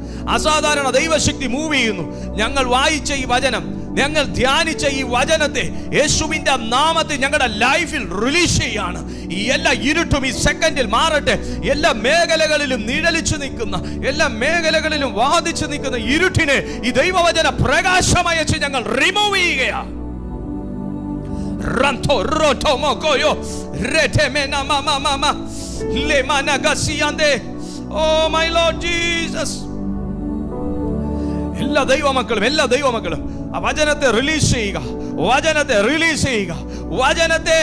ഞങ്ങൾ വായിച്ച ഈ വചനം, ഞങ്ങൾ ധ്യാനിച്ച ഈ വചനത്തെ യേശുവിന്റെ നാമത്തിൽ ഞങ്ങളുടെ ലൈഫിൽ റിലീസ് ചെയ്യാണ്. ഈ എല്ലാ ഇരുട്ടും ഈ സെക്കൻഡിൽ മാറട്ടെ. എല്ലാ മേഖലകളിലും നിഴലിച്ചു നിൽക്കുന്ന, എല്ലാ മേഖലകളിലും വാദിച്ചു നിൽക്കുന്ന ഇരുട്ടിനെ ഈ ദൈവവചന പ്രകാശമയച്ച് ഞങ്ങൾ റിമൂവ് ചെയ്യുകയാണ്. Ranto roto mokoyo retemena mama le managasiande. Oh my Lord Jesus. എല്ലാ ദൈവമക്കളും ആ വചനത്തെ റിലീസ് ചെയ്യുക. വചനത്തെ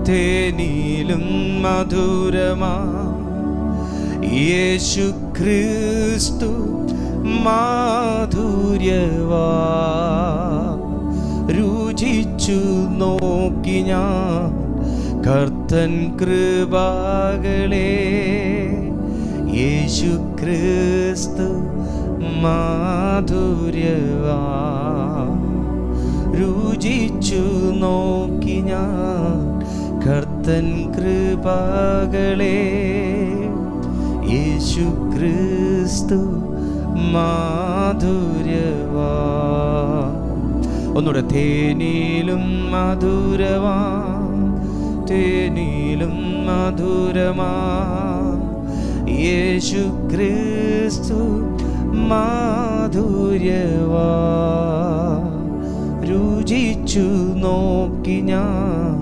തേനിലും മധുരമാ യേശു ക്രിസ്തു മാധുര്യവാ. രുചിച്ചു നോക്കി ഞാൻ കർത്തൻ കൃപകളെ. യേശു ക്രിസ്തു മാധുര്യവാ. രുചിച്ചു നോക്കി ഞാൻ കർത്തൻ കൃപകളെ. യേശു ക്രിസ്തു മാധുര്യവാ. ഒന്നുകൂടെ. തേനിലും മധുരമാ യേശു ക്രിസ്തു മാധുര്യവാ. രുചിച്ചു നോക്കി ഞാൻ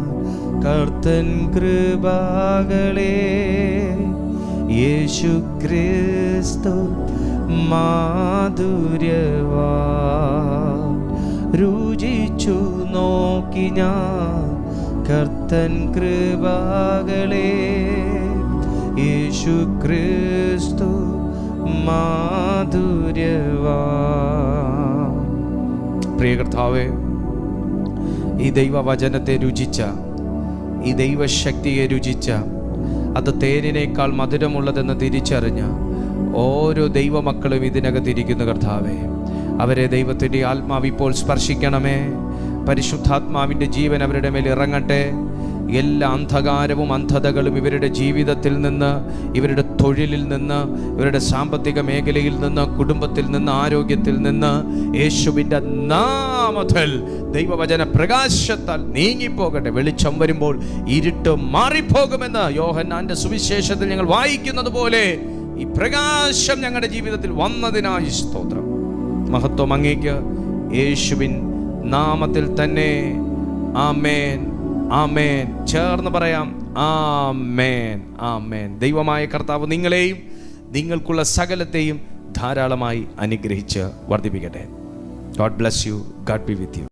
കർത്തൻ കൃപകളെ. യേശു ക്രിസ്തു മാധുര്യവാ. രുചിച്ചു നോക്കി ഞാൻ കർത്തൻ കൃപകളെ. യേശു ക്രിസ്തു മാധുര്യവാ. പ്രിയ കർത്താവേ, ഈ ദൈവവചനത്തെ രുചിച്ച, ഈ ദൈവശക്തിയെ രുചിച്ച, അത് തേനിനേക്കാൾ മധുരമുള്ളതെന്ന് തിരിച്ചറിഞ്ഞ ഓരോ ദൈവമക്കളും ഇതിനകത്തിരിക്കുന്ന കർത്താവേ, അവരെ ദൈവത്തിൻ്റെ ആത്മാവ് ഇപ്പോൾ സ്പർശിക്കണമേ. പരിശുദ്ധാത്മാവിൻ്റെ ജീവൻ അവരുടെ മേൽ ഇറങ്ങട്ടെ. എല്ലാ അന്ധകാരവും അന്ധതകളും ഇവരുടെ ജീവിതത്തിൽ നിന്ന്, ഇവരുടെ തൊഴിലിൽ നിന്ന്, ഇവരുടെ സാമ്പത്തിക മേഖലയിൽ നിന്ന്, കുടുംബത്തിൽ നിന്ന്, ആരോഗ്യത്തിൽ നിന്ന് യേശുവിൻ്റെ നാമത്തിൽ ദൈവവചന പ്രകാശത്താൽ നീങ്ങിപ്പോകട്ടെ. വെളിച്ചം വരുമ്പോൾ ഇരുട്ട് മാറിപ്പോകുമെന്ന് യോഹന്നാന്റെ സുവിശേഷത്തിൽ ഞങ്ങൾ വായിക്കുന്നത് പോലെ ഈ പ്രകാശം ഞങ്ങളുടെ ജീവിതത്തിൽ വന്നതിനായി സ്തോത്രം. മഹത്വം അങ്ങേക്ക്, യേശുവിൻ നാമത്തിൽ തന്നെ. ആമേൻ, ആമേൻ. ചേർന്ന് പറയാം, ആമേൻ, ആമേൻ. ദൈവമായ കർത്താവ് നിങ്ങളെയും നിങ്ങൾക്കുള്ള സകലത്തെയും ധാരാളമായി അനുഗ്രഹിച്ച് വർദ്ധിപ്പിക്കട്ടെ. God bless you. God be with you.